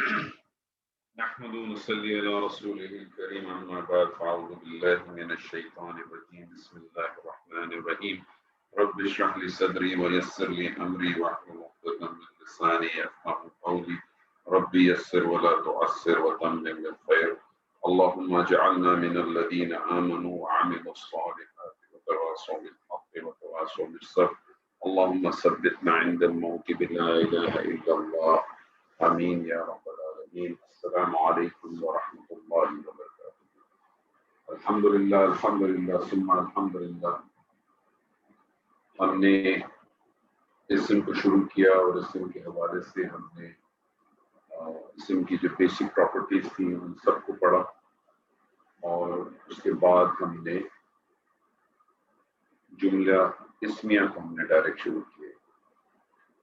نحمد ونصلي على رسوله الكريم أما بعد فأعوذ بالله من الشيطان الرجيم بسم الله الرحمن الرحيم رب اشرح لي صدري ويسر لي أمري واحلل عقدة من لساني يفقهوا قولي ربي يسر ولا تعسر وتمم بالخير اللهم اجعلنا من الذين آمنوا وعملوا الصالحات وتواصوا بالحق وتواصوا بالصبر اللهم ثبتنا عند الموت بلا إله إلا الله آمین یا رب العالمین. السلام علیکم ورحمۃ اللہ وبرکاتہ. الحمدللہ ثم الحمدللہ. ہم نے اسم کو شروع کیا اور اسم کے حوالے سے ہم نے اسم کی جو بیسک پراپرٹیز تھیں ان سب کو پڑھا اور اس کے بعد ہم نے جملہ اسمیہ کو ہم نے ڈائریکٹ شروع کیا.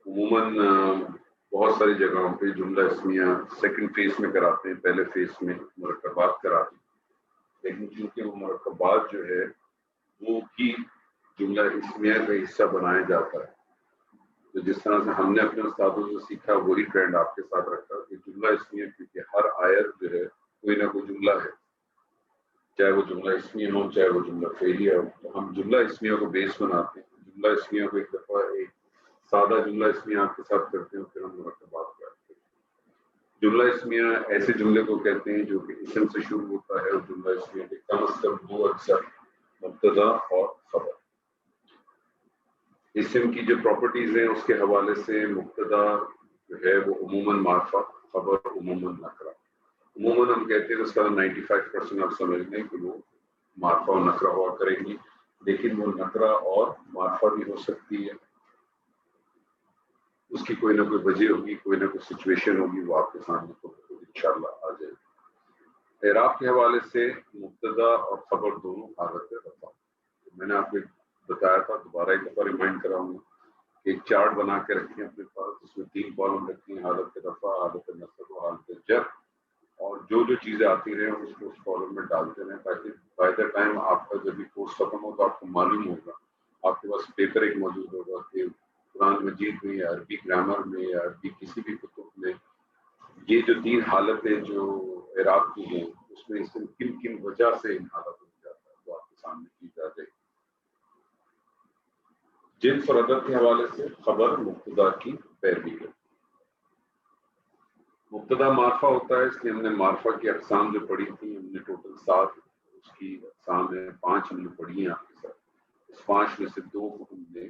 عموماً بہت ساری جگہوں پہ جملہ اسمیہ سیکنڈ فیز میں کراتے ہیں، پہلے فیز میں مرکبات کراتے ہیں، لیکن چونکہ وہ مرکبات جو ہے وہ بھی جملہ اسمیہ کا حصہ بنایا جاتا ہے. تو جس طرح سے ہم نے اپنے استادوں سے سیکھا وہی ٹرینڈ آپ کے ساتھ رکھا کہ جملہ اسمیہ، کیونکہ ہر آیت جو ہے کوئی نہ کوئی جملہ ہے، چاہے وہ جملہ اسمیہ ہو چاہے وہ جملہ فعلیہ ہو. تو ہم جملہ اسمیہ کو بیس بناتے ہیں. جملہ اسمیہ کو ایک دفعہ ایک سادہ جملہ اسمیہ آپ کے ساتھ کرتے ہیں، پھر ہم مرکبات کرتے ہیں. جملہ اسمیہ ایسے جملے کو کہتے ہیں جو کہ اسم سے شروع ہوتا ہے، اور جملہ اسمیہ کے کم از کم دو اجزاء مبتدا اور خبر. اسم کی جو پراپرٹیز ہیں اس کے حوالے سے مبتدا جو ہے وہ عموماً معرفہ، خبر عموماً نکرہ. عموماً ہم کہتے ہیں اس کا 95% آپ سمجھ لیں کہ وہ معرفہ اور نکرہ ہوا کریں گی، لیکن وہ نکرہ اور معرفہ بھی ہو سکتی ہے. اس کی کوئی نہ کوئی وجہ ہوگی، کوئی نہ کوئی سچویشن ہوگی، وہ آپ کے سامنے تو انشاءاللہ آ جائے گی. اعراب کے حوالے سے مبتدا اور خبر دونوں حالت رفع. میں نے آپ کو بتایا تھا، دوبارہ ایک دفعہ ریمائنڈ کراؤں گا کہ ایک چارٹ بنا کے رکھیں اپنے پاس، جس میں 3 کالم رکھیں، حالت رفع، حالت نصب و حالت جر، اور جو چیزیں آتی رہیں اس کو اس کالم میں ڈالتے رہیں، تاکہ بائی دا ٹائم آپ کا جب بھی کورس ختم ہو تو آپ کو معلوم ہوگا، آپ کے پاس پیپر ایک موجود ہوگا کہ قرآن مجید میں یا عربی گرامر میں یا عربی کسی بھی کتب میں یہ جو 3 حالتیں جو اعراب کی ہیں اس میں اسم کن کن وجہ سے ان حالتوں میں جاتا ہے وہ آپ کے سامنے کی جا جائے. جنس اور عدد کے حوالے سے خبر مبتدا کی پیروی ہے. مبتدا معرفہ ہوتا ہے، اس لیے ہم نے معرفہ کی اقسام جو پڑھی تھی، ہم نے ٹوٹل 7 اس کی اقسام ہے، 5 ہم نے پڑھی ہیں آپ کے ساتھ. اس 5 میں سے 2 کو ہم نے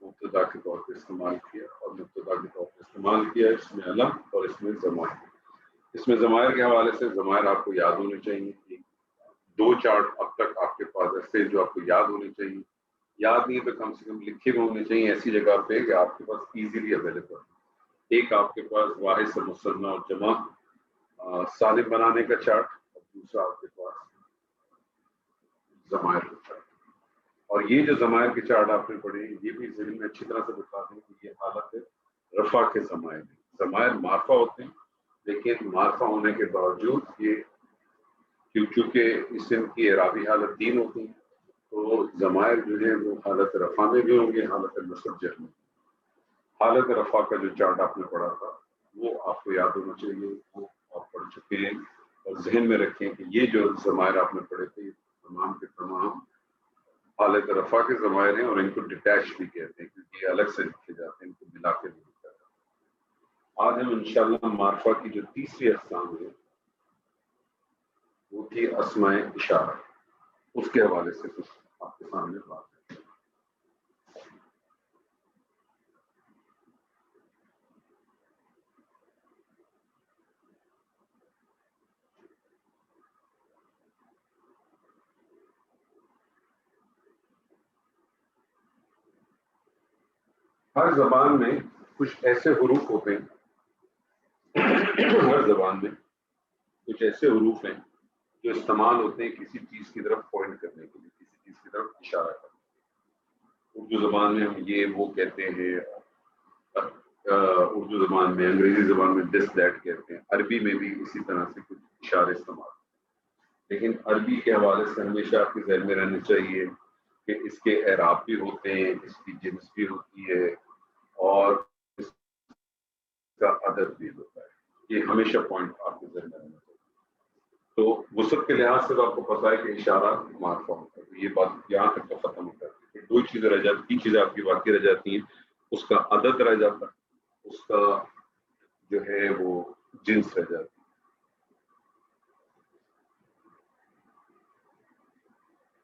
مبتدا کے طور پہ استعمال کیا، اور مبتدا کے طور پہ استعمال کیا اس میں علم اور اس میں ضمائر. اس میں ضمائر کے حوالے سے ضمائر آپ کو یاد ہونے چاہیے. 2 چارٹ اب تک آپ کے پاس ایسے جو آپ کو یاد ہونے چاہیے، یاد نہیں تو کم سے کم لکھے ہوئے ہونے چاہیے ایسی جگہ پہ کہ آپ کے پاس ایزیلی اویلیبل. ایک آپ کے پاس واحد سے مثنیٰ اور جمع سالم بنانے کا چارٹ، اور دوسرا آپ کے پاس ضمائر کا چارٹ. اور یہ جو ضمائر کے چارٹ آپ نے پڑھے یہ بھی ذہن میں اچھی طرح سے بتا دیں کہ یہ حالت رفع کے ضمائر ہیں. ضمائر معرفہ ہوتے ہیں، لیکن معرفہ ہونے کے باوجود یہ چونکہ اسم کی اعرابی حالت 3 ہوتی ہیں، تو ضمائر جو ہے وہ حالت رفع میں بھی ہوں گے، حالت نصب جر میں. حالت رفع کا جو چارٹ آپ نے پڑھا تھا وہ آپ کو یاد ہونا چاہیے، وہ آپ پڑھ چکے ہیں، اور ذہن میں رکھیں کہ یہ جو ضمائر آپ نے پڑھے تھے تمام کے تمام حالت رفع کے ضمائر ہیں، اور ان کو ڈیٹیچ بھی کہتے ہیں کیونکہ یہ الگ سے لکھے جاتے ہیں، ان کو ملا کے نہیں لکھا جاتا. آج ہم انشاءاللہ معرفہ کی جو تیسری اقسام ہے وہ تھی اسماء اشارہ. اس کے حوالے سے کچھ آپ کے سامنے بات ہے. ہر زبان میں کچھ ایسے حروف ہوتے ہیں، ہر زبان میں کچھ ایسے حروف ہیں جو استعمال ہوتے ہیں کسی چیز کی طرف پوائنٹ کرنے کے لیے، کسی چیز کی طرف اشارہ کرنے کے لیے. اردو زبان میں ہم یہ وہ کہتے ہیں، اردو زبان میں، انگریزی زبان میں دس دیٹ کہتے ہیں، عربی میں بھی اسی طرح سے کچھ اشارے استعمال. لیکن عربی کے حوالے سے ہمیشہ آپ کے ذہن میں رہنا چاہیے کہ اس کے اعراب بھی ہوتے ہیں، اس کی جنس بھی ہوتی ہے، اور اس کا عدد بھی ہوتا ہے. یہ ہمیشہ پوائنٹ آپ کے ذہن میں رہنا چاہیے. تو وسعت کے لحاظ سے تو آپ کو پتا ہے کہ اشارہ معرفہ ہوتا ہے. یہ بات یہاں تک تو ختم ہو جاتی ہے. دو چیزیں رہ جاتی، تین چیزیں آپ کی باقی رہ جاتی ہیں. اس کا عدد رہ جاتا ہے، اس کا جو ہے وہ جنس رہ جاتی ہے.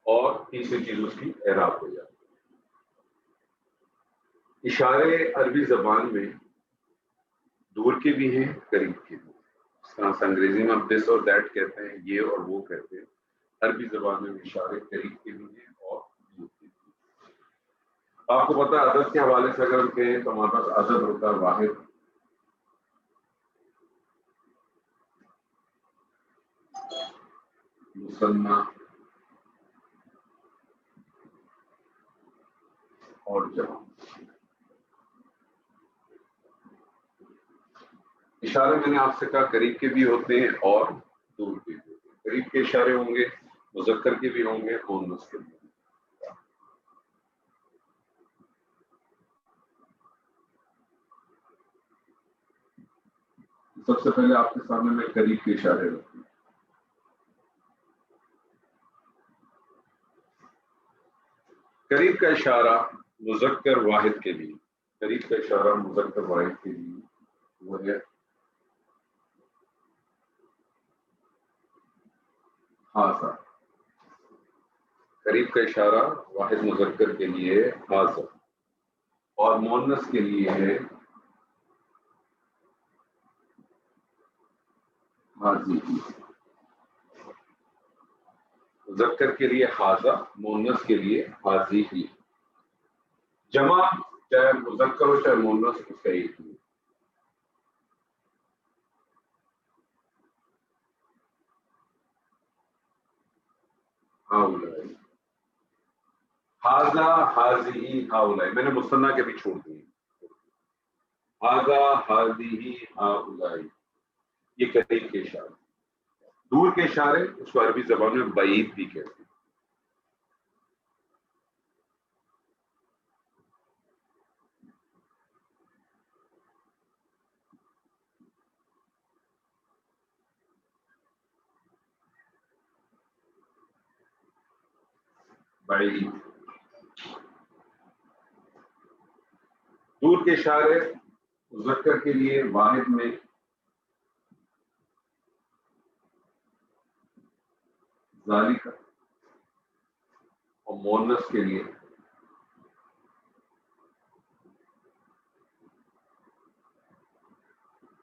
اور تیسری چیز اس کی اعراب ہو جاتی ہے. اشارے عربی زبان میں دور کے بھی ہیں، قریب کے بھی ہیں. اس طرح سے انگریزی میں ہم دس اور دیٹ کہتے ہیں، یہ اور وہ کہتے ہیں. عربی زبان میں اشارے قریب کے بھی ہیں اور دور کے بھی ہیں. آپ کو پتا ہے عدد کے حوالے سے اگر ہم کہیں تو ہمارے پاس عدد ہوتا ہے واحد، مثنیٰ اور جمع. اشارے میں نے آپ سے کہا قریب کے بھی ہوتے ہیں اور دور کے بھی ہوتے ہیں. قریب کے اشارے ہوں گے، مذکر کے بھی ہوں گے، مؤنث کے بھی ہوں گے. سب سے پہلے آپ کے سامنے میں قریب کے اشارے رکھوں. قریب کا اشارہ مذکر واحد کے لیے، قریب کا اشارہ مذکر واحد کے لیے وہ ہے حاضہ. قریب کا اشارہ واحد مذکر کے لیے حاضہ، اور مؤنث کے لیے ہے حاضی. مذکر کے لیے حاضہ، مؤنث کے لیے حاضی ہی. جمع چاہے مذکر ہو چاہے مؤنث اس کا ایک ہی. ہاؤلائی، حاضہ حاضی ہاؤلائی. میں نے مثنیٰ کے بھی چھوڑ دیے. حاضہ حاضی ہاؤلائی یہ قریب کے اشارے. دور کے اشارے اس کو عربی زبان میں بعید بھی کہتے ہیں. بعید. دور کے اشارے مذکر کے لیے واحد میں ذالک، اور مؤنث کے لیے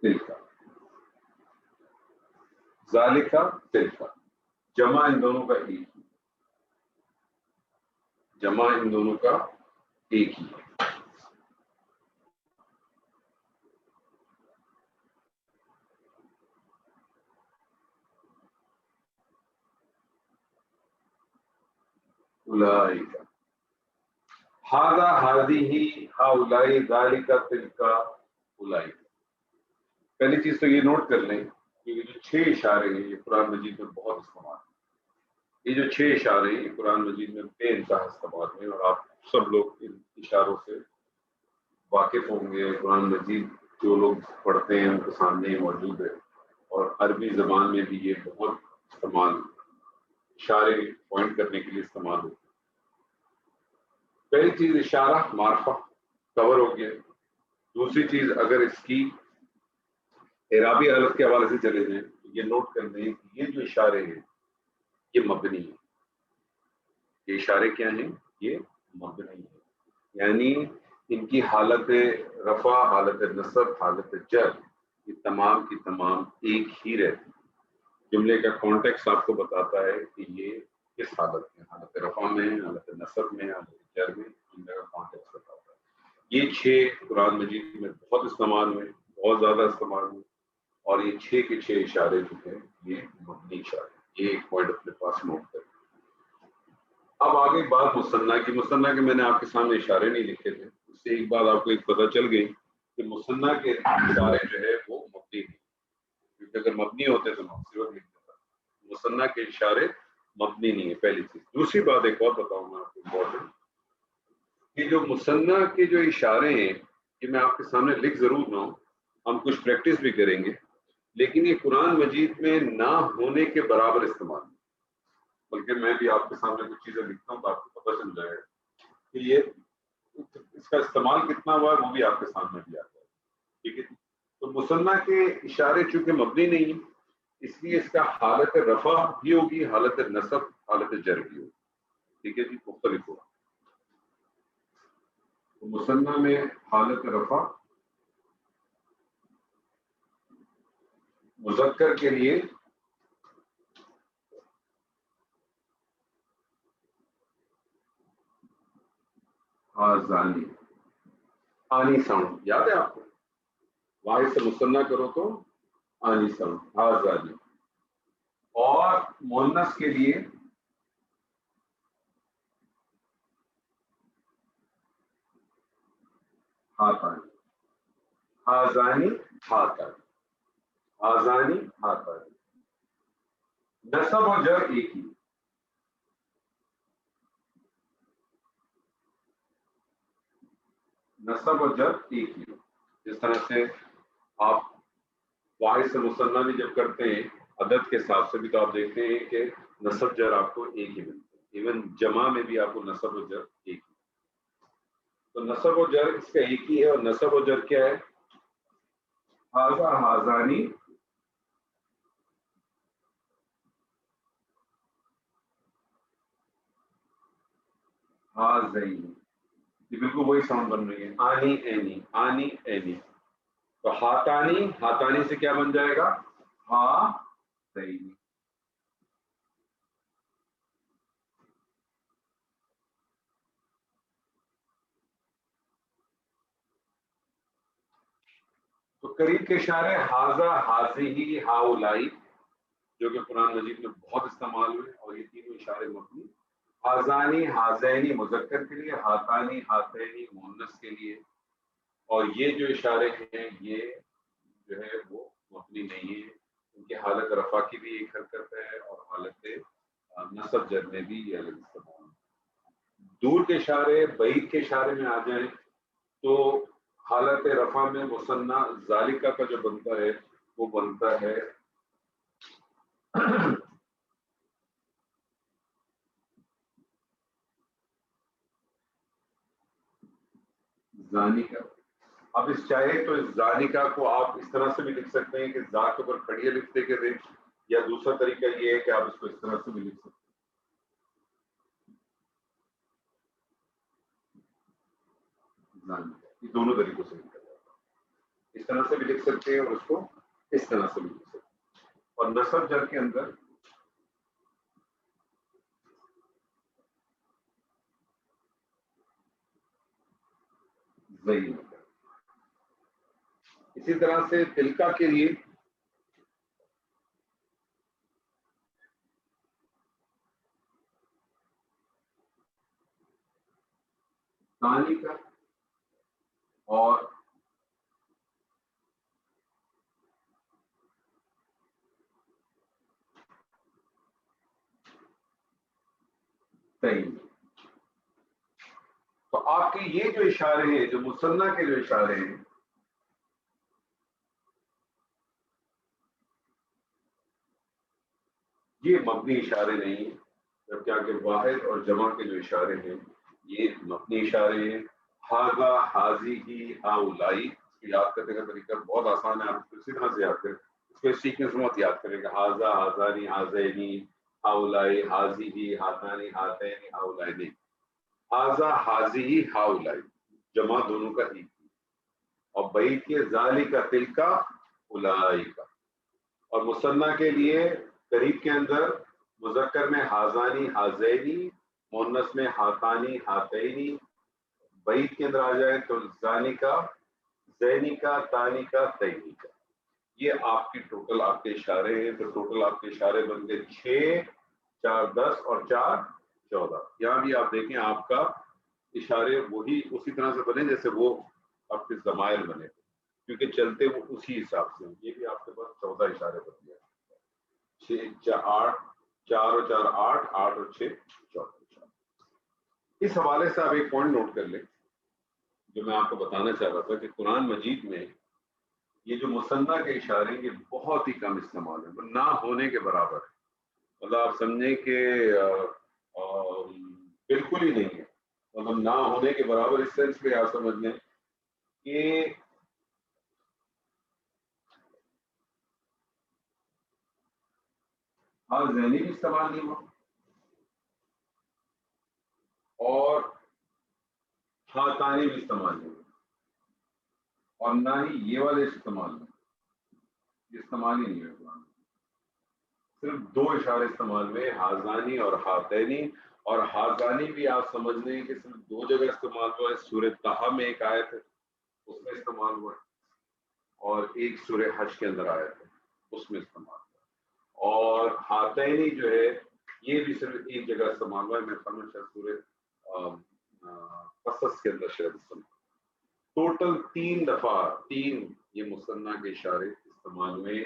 تلک. ذالک تلک. جمع ان دونوں کا ایک ہی، جمع ان دونوں کا ایک ہی. اولئک، ھذا ھذہ ہؤلاء ذالک تلک اولئک. پہلی چیز تو یہ نوٹ کر لیں کہ یہ جو 6 اشارے ہیں یہ قرآن مجید میں بہت استعمال ہیں. یہ جو 6 اشارے ہیں یہ قرآن مجید میں بے انتہا استعمال ہیں، اور آپ سب لوگ ان اشاروں سے واقف ہوں گے. قرآن مجید جو لوگ پڑھتے ہیں ان کے سامنے یہ موجود ہے، اور عربی زبان میں بھی یہ بہت استعمال، اشارے پوائنٹ کرنے کے لیے استعمال ہوتے ہیں. پہلی چیز اشارہ معرفہ کور ہو گیا. دوسری چیز اگر اس کی اعرابی حالت کے حوالے سے چلے جائیں تو یہ نوٹ کر لیں کہ یہ جو اشارے ہیں یہ مبنی ہیں. یہ اشارے کیا ہیں؟ یہ مبنی ہیں، یعنی ان کی حالت رفع، حالت نصب، حالت جر یہ تمام کی تمام ایک ہی رہتی. جملے کا کانٹیکس آپ کو بتاتا ہے کہ یہ کس حالت میں، حالت رفع میں، حالت نصب میں، حالت جر میں، جملے کا کانٹیکس بتاتا ہے. یہ 6 قرآن مجید میں بہت استعمال ہوئے، بہت زیادہ استعمال ہوئے، اور یہ 6 کے 6 اشارے جو ہیں یہ مبنی اشارے. یہ ایک پوائنٹ اپنے پاس نوٹ کریں. اب آگے بات مثنیٰ کی. مثنیٰ کے میں نے آپ کے سامنے اشارے نہیں لکھے تھے، اس سے ایک بات آپ کو ایک پتہ چل گئی کہ مثنیٰ کے اشارے جو ہے وہ مبنی نہیں، کیونکہ اگر مبنی ہوتے تو مقصود لکھ دیتا. مثنیٰ کے اشارے مبنی نہیں ہے، پہلی چیز. دوسری بات ایک اور بتاؤں گا آپ کو امپورٹنٹ، کہ جو مثنیٰ کے جو اشارے ہیں یہ میں آپ کے سامنے لکھ ضرور رہا ہوں، ہم کچھ پریکٹس بھی کریں گے. لیکن یہ قرآن مجید میں نہ ہونے کے برابر استعمال، بلکہ میں بھی آپ کے سامنے کچھ چیزیں لکھتا ہوں تو آپ کو پتہ چل جائے گا کہ یہ اس کا استعمال کتنا ہوا ہے، وہ بھی آپ کے سامنے بھی آتا ہے. ٹھیک ہے. تو مثنیٰ کے اشارے چونکہ مبنی نہیں ہیں، اس لیے اس کا حالت رفع بھی ہوگی، حالت نصب، حالت جر بھی ہوگی. ٹھیک ہے جی، مختلف ہوگا. تو مثنیٰ میں حالت رفع مذکر کے لیے آزانی، آنی ساؤنڈ یاد ہے آپ کو، واحد سے مثنیٰ کرو تو آنی ساؤنڈ آزانی. اور مؤنث کے لیے ہاتانی، آزانی ہاتانی، آزانی ہاتانی. نصب اور جر ایک ہی، نصب اور جر ایک ہی. جس طرح سے آپ واحد سے مثنیٰ بھی جب کرتے ہیں عدد کے حساب سے بھی تو آپ دیکھتے ہیں کہ نصب جر آپ کو ایک ہی ملتے ہیں. ایون جمع میں بھی آپ کو نصب و جر ایک ہی. تو نصب و جر اس کا ایک ہی ہے. اور نصب و جر کیا ہے؟ ہاذا ہازانی، ہازینی، یہ بالکل وہی ساؤنڈ بن رہی ہے، آنی اینی، آنی اینی. تو ہاتانی، ہاتانی سے کیا بن جائے گا؟ ہا زینی. تو قریب کے اشارے ہاذا، ہاذی، ہاؤلائی، جو کہ قرآن مجید میں بہت استعمال ہوئے. اور یہ تینوں اشارے مبنی، ہازانی ہازینی مذکر کے لیے، ہاتانی ہاتینی مؤنث کے لیے. اور یہ جو اشارے ہیں یہ جو ہے وہ مبنی نہیں ہے، ان کی حالت رفع کی بھی ایک حرکت ہے اور حالت نصب جر میں بھی یہ الگ استعمال. دور کے اشارے بعید کے اشارے میں آ جائیں تو حالت رفع میں مثنیٰ ذالکہ کا جو بنتا ہے وہ بنتا ہے زانکہ. اب اس چاہے تو اس زانکہ کو آپ اس طرح سے بھی لکھ سکتے ہیں کہ زا کے اوپر کھڑیے لکھتے کے دیں، یا دوسرا طریقہ یہ ہے کہ آپ اس کو اس طرح سے بھی لکھ سکتے ہیں زانکہ. یہ دونوں طریقوں سے لکھا جاتا ہے، اس طرح سے بھی لکھ سکتے ہیں اور اس کو اس طرح سے بھی لکھ سکتے ہیں. اور نصب جر کے اندر زین. اسی طرح سے تلکا کے لیے زانکہ اور زین. تو آپ کے یہ جو اشارے ہیں، جو مثنیٰ کے جو اشارے ہیں، یہ مبنی اشارے نہیں ہیں. جبکہ آگے واحد اور جمع کے جو اشارے ہیں یہ مبنی اشارے ہیں. ہاذا، ہاذی ہی، ہاؤلائی. اس کو یاد کرنے کا طریقہ بہت آسان ہے، آپ اس کو اسی طرح سے یاد کریں. اس کو سیکوینس میں مت یاد کریں کہ ہاذا، ہازانی، ہازینی، ہاؤلائی، ہاذی ہی، ہاتانی، ہاتینی، ہاؤلائی نہیں. ہاذا، ہاذی، ہاؤلائی جمع دونوں کا ایک ہی. اور بعید کے ذالکہ، تلکا، اولئک. اور مثنیٰ کے لیے قریب کے اندر مذکر میں ہازانی ہازینی، مؤنث میں ہاتانی ہاتینی. بعید کے اندر آ جائے تو زانکہ، زینکہ، تانکہ، تینکہ. یہ آپ کی ٹوٹل آپ کے اشارے ہیں. تو ٹوٹل آپ کے اشارے بن گئے 6، 4 10 اور 4 14. یہاں بھی آپ دیکھیں آپ کا اشارے وہی اسی طرح سے بنے جیسے وہ آپ کے ضمائر بنے، کیونکہ چلتے وہ اسی حساب سے. یہ بھی آپ کے پاس 14 اشارے بن گئے، 6 8 4 اور 4 8 8 اور 6 14 اشارے. اس حوالے سے آپ ایک پوائنٹ نوٹ کر لیں جو میں آپ کو بتانا چاہ رہا تھا کہ قرآن مجید میں یہ جو مثنیٰ کے اشارے یہ بہت ہی کم استعمال ہے، نہ ہونے کے برابر ہے. مطلب آپ سمجھیں کہ بالکل ہی نہیں ہے، مطلب نہ ہونے کے برابر اس سینس پہ آپ سمجھ لیں کہ ہاں ذہنی بھی استعمال نہیں ہوا اور ہاں تانی بھی استعمال نہیں ہوا اور نہ ہی یہ والے استعمال نہیں، یہ استعمال ہی نہیں ہے قرآن میں. صرف دو اشارے استعمال ہوئے، ہازانی اور ہاتینی. اور ہازانی بھی آپ سمجھ لیں کہ صرف دو جگہ استعمال ہوا ہے. سورہ طہ میں ایک آیت ہے اس میں استعمال ہوا ہے اور ایک سورہ حج کے اندر آیت ہے اس میں استعمال ہوا ہے. اور ہاتینی جو ہے یہ بھی صرف ایک جگہ استعمال ہوا ہے، میں سمجھتا سورہ قصص کے اندر شاید استعمال. ٹوٹل 3 دفعہ 3 یہ مثنیٰ کے اشارے استعمال ہوئے.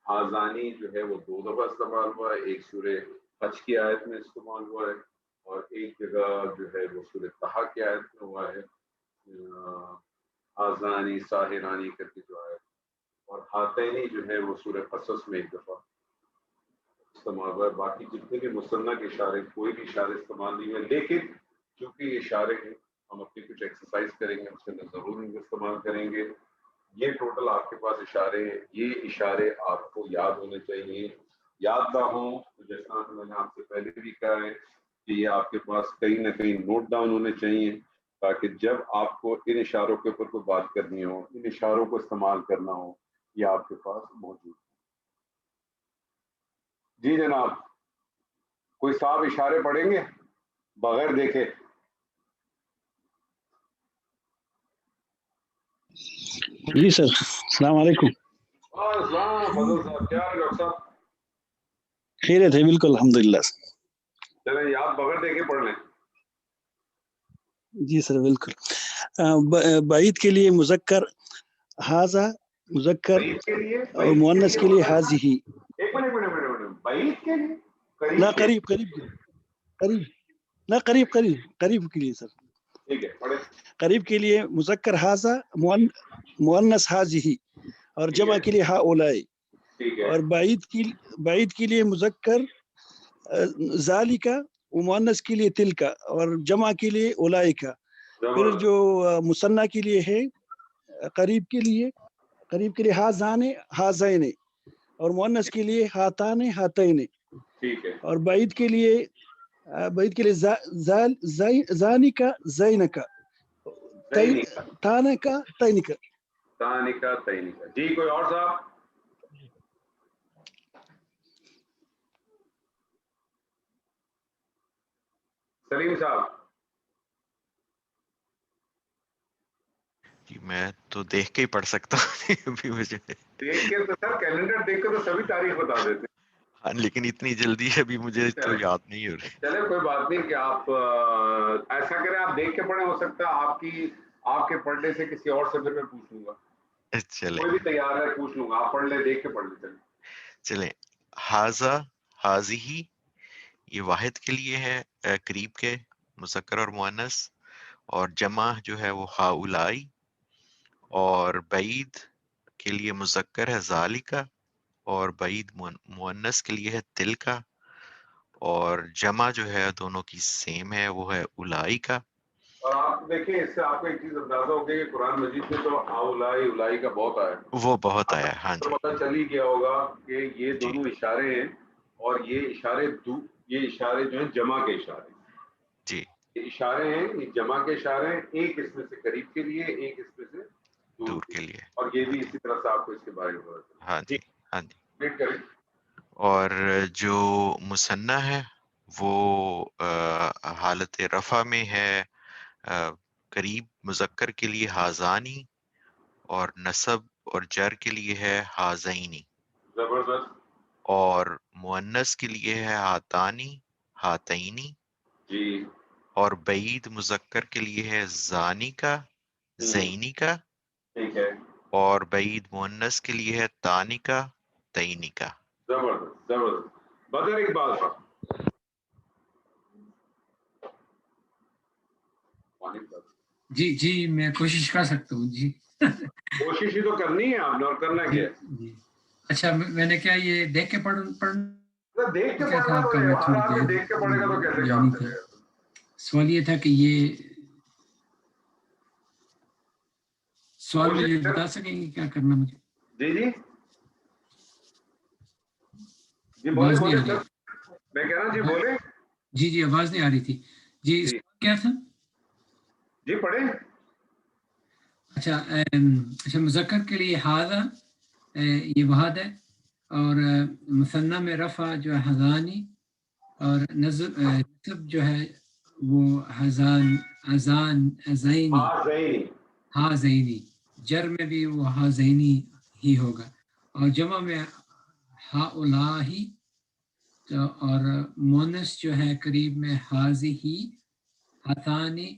آزانی جو ہے وہ 2 دفعہ استعمال ہوا ہے، ایک سورہ حج کی آیت میں استعمال ہوا ہے اور ایک جگہ جو ہے وہ سورہ طہ کی آیت میں ہوا ہے. آزانی ساحرانی کر کے جو آیت، اور ہاتینی جو ہے وہ سورہ قصص میں ایک دفعہ استعمال ہوا ہے. باقی جتنے بھی مثنیٰ کے اشارے کوئی بھی اشارے استعمال نہیں ہوئے، لیکن چونکہ یہ اشارے ہیں ہم اپنی کچھ ایکسرسائز کریں گے اس کے اندر ضرور ان کو استعمال کریں گے. یہ ٹوٹل آپ کے پاس اشارے ہیں، یہ اشارے آپ کو یاد ہونے چاہیے. یاد نہ ہوں تو جیسا کہ میں نے آپ سے پہلے بھی کہا ہے کہ یہ آپ کے پاس کہیں نہ کہیں نوٹ ڈاؤن ہونے چاہیے تاکہ جب آپ کو ان اشاروں کے اوپر کوئی بات کرنی ہو، ان اشاروں کو استعمال کرنا ہو، یہ آپ کے پاس موجود ہے. جی جناب، کوئی صاحب اشارے پڑھیں گے بغیر دیکھے؟ جی سر، السلام علیکم. السلام فضل صاحب، کیا ہے ڈاکٹر صاحب؟ خیریت ہے بالکل الحمدللہ. چلیں یاد بغیر دیکھے پڑھ لیں. جی سر بالکل. بعید کے لیے مذکر حاضہ، مذکر بعید کے لیے اور مؤنث کے لیے حاضی. ایک منٹ بعید کے لیے لا قریب کے قریب قریب لا قریب کے لیے سر. ٹھیک ہے پڑھیں. قریب کے لیے مذکر حاضہ، مؤنث حاضی اور ٹھیک جمع ہے کے لیے ہا اولائی. ٹھیک ہے اور بعید کے لیے مذکر ذالکا، مؤنث کے لیے تلکا اور جمع کے لیے اولائکا. پھر جو مثنیٰ کے لیے ہے قریب کے لیے ہازان ہازین اور مؤنث کے لیے ہاتان ہاتین. ٹھیک ہے اور بعید کے لیے زانکا زینکا تانکا تینکا. تانکا تینکا. جی کوئی اور صاحب؟ سلیم صاحب. جی میں تو دیکھ کے ہی پڑھ سکتا ہوں ابھی مجھے دیکھ کے تو سر کیلنڈر دیکھ کے تو سبھی تاریخ بتا دیتے ہاں، لیکن اتنی جلدی ابھی مجھے تو یاد نہیں ہو رہی. چلے کوئی بات نہیں کہ آپ ایسا کریں، آپ دیکھ کے پڑھیں، ہو سکتا ہے آپ کے پڑھنے سے کسی اور سے پھر میں پوچھ لوں گا. چلیں کوئی بھی تیار ہے پوچھ لوں گا، آپ پڑھ لیں، دیکھ کے پڑھ لیں. چلیں. حاضہ حاضی یہ واحد کے لیے ہے، قریب کے مذکر اور مؤنث، اور جمع جو ہے وہ ہاؤلائی. اور بعید کے لیے مذکر ہے ذالکا اور بعید مؤنث کے لیے ہے تلکا. اور جمع جو ہے دونوں کی سیم ہے، وہ ہے اولائی کا. اور آپ دیکھیں اس سے آپ کو ایک چیز اندازہ ہو گیا کہ قرآن مجید میں تو اولائی اولائی کا بہت آیا ہے. وہ بہت آیا ہے. ہاں جی پتہ چل ہی گیا ہوگا کہ یہ جی دونوں اشارے ہیں اور یہ اشارے جو ہیں جمع کے اشارے ہیں. جی یہ اشارے ہیں، یہ جمع کے اشارے ہیں، ایک اس میں سے قریب کے لیے، ایک اس میں سے دور دور کے لیے. اور یہ ہاں بھی جی اسی طرح سے آپ کو اس کے بارے میں پتا چلے. ہاں جی ہاں جی. ویٹ کریں. اور جو مثنیٰ ہے وہ حالت رفع میں ہے، قریب مذکر کے لیے حازانی اور نصب اور جر کے لیے ہے حازینی. زبردست. اور مؤنث کے لیے ہے ہاتانی ہاتینی. جی اور بعید مذکر کے لیے ہے زانی کا زینی کا. ٹھیک ہے. اور بعید مؤنث کے لیے ہے تانی کا تینی کا. زبردست زبردست. بدر اقبال صاحب. جی میں کوشش کر سکتا ہوں. جی کوشش ہی تو کرنی ہے آپ نے، اور کرنا کیا ہے؟ جی اچھا میں نے کیا یہ دیکھ کے پڑھنا دیکھ کے کیا تھا پڑھنا آپ تو کا؟ ہے، میں ہر تھوڑی آدمی دیر دیکھ کے پڑھے گا تو کیسے جانی کام تھا. چلے گا؟ سوال یہ تھا کہ یہ سوال مجھے بتا سکیں گے کیا کرنا مجھے؟ جی جی جی بولے آواز نہیں بولے آ رہی. سر، میں کہہ رہا ہوں جی بولے. جی جی آواز نہیں آ رہی تھی جی. جی کیا تھا؟ جی پڑھیں. اچھا مذکر کے لیے ہاذا یہ وحد ہے، اور مثنیٰ میں رفع جو ہے حضانی، اور نصب جو ہے وہ حزان ازان ازینی ہاں صحیح. ہازینی، جر میں بھی وہ ہازینی ہی ہوگا، اور جمع میں ہاؤلاہی، اور مونس جو ہے قریب میں حاضی ہی، ہاتانی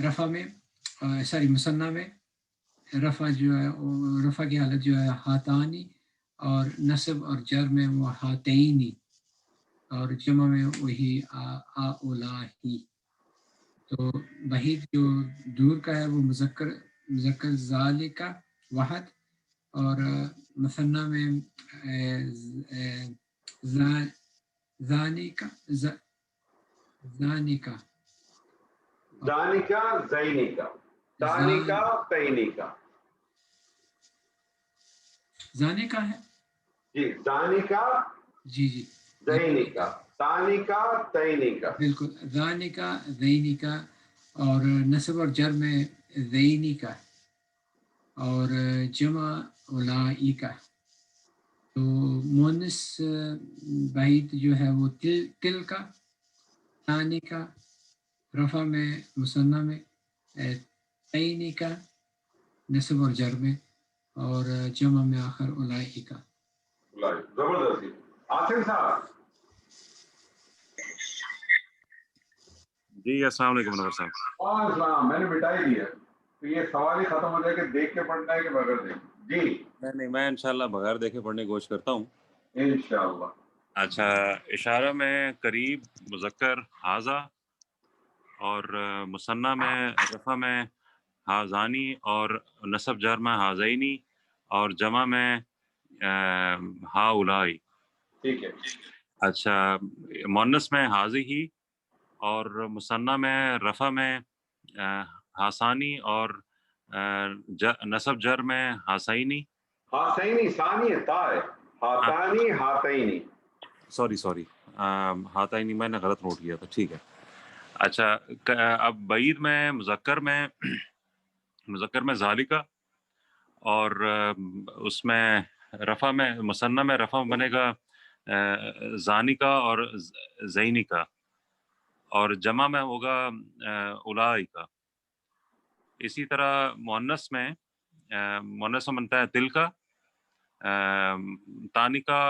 رفع میں سوری مثنیٰ میں رفع جو ہے رفع کی حالت جو ہے ہاتانی، اور نصب اور جر میں وہ ہاتینی، اور جمع میں وہی آؤلاہی. تو بعید جو دور کا ہے وہ مذکر ذالکا واحد، اور مثنیٰ میں ذانکا دانی کا زینی کا دانی کا تینی کا. زانے کا ہے جی دانی کا جی جی زینی کا دانی کا تینی کا. بالکل، زانے کا زینی کا، اور نصب اور جر میں زینی کا، اور جمع اولائی کا. تو مونس بعید جو ہے وہ تل کا، ثانی کا، رفع میں مثنیٰ میں تینی کا، نصب اور جر میں، اور جمع میں آخر اولائی کا. زبردستی. آصف صاحب. جی السلام علیکم نور صاحب. وعلیکم السلام. میں نے مٹا ہی دیا تو یہ سوال ہی ختم ہو جائے کہ دیکھ کے پڑھنا ہے کہ بغیر دیکھ. جی نہیں میں انشاءاللہ بغیر دیکھے پڑھنے کی کوشش کرتا ہوں انشاءاللہ. اچھا، اشارہ میں قریب مذکر حاذا، اور مثنیٰ میں رفع میں حاذانی، اور نصب جر میں حاذینی، اور جمع میں ہاؤلائی. ٹھیک ہے. اچھا، مونس میں حاذی، اور مثنیٰ میں رفع میں حاسانی، اور نصب جر میں حاسینی. ہاتینی ثانی ہے، تا ہے. ہاتانی ہاتینی. سوری ہاتینی میں نے غلط نوٹ کیا تھا. ٹھیک ہے. اچھا، اب بعید میں مذکر میں ذالکا، اور اس میں رفع میں مثنیٰ میں رفع بنے گا زانکا اور زینی کا، اور جمع میں ہوگا اولائی کا. اسی طرح مونس میں بنتا ہے تل کا، تانی کا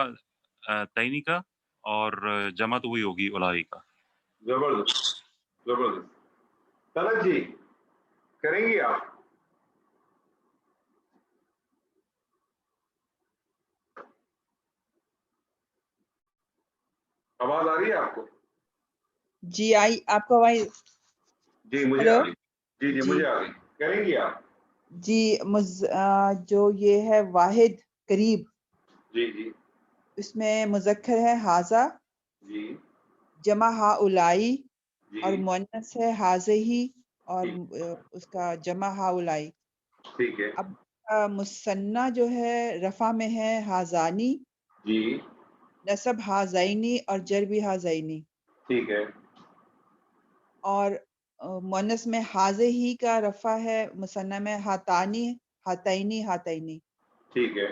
تینی کا، اور جمع تو وہی ہوگی اولائی کا. زبردست زبردست. طلعت جی کریں گی آپ؟ آواز آ رہی ہے آپ کو؟ جی آئی آپ کو آواز؟ جی مجھے ہلو آ رہی. جی جی مجھے آ رہی. کریں گی آپ؟ جی جو یہ ہے واحد قریب، جی جی اس میں مذکر ہے حاذا، جی جمع ہا الائی، جی. اور مونس ہے حاذہی، اور ٹھیک. اس کا جمع ہا الائی. ٹھیک ہے. اب مثنیٰ جو ہے رفع میں ہے حاذانی، جی نصب حاذینی، اور جر بھی حاذینی، ٹھیک ہے. اور مونس میں حاذہی کا رفع ہے، مثنیٰ میں ہاتانی ہاتینی ہاتینی. ٹھیک ہے.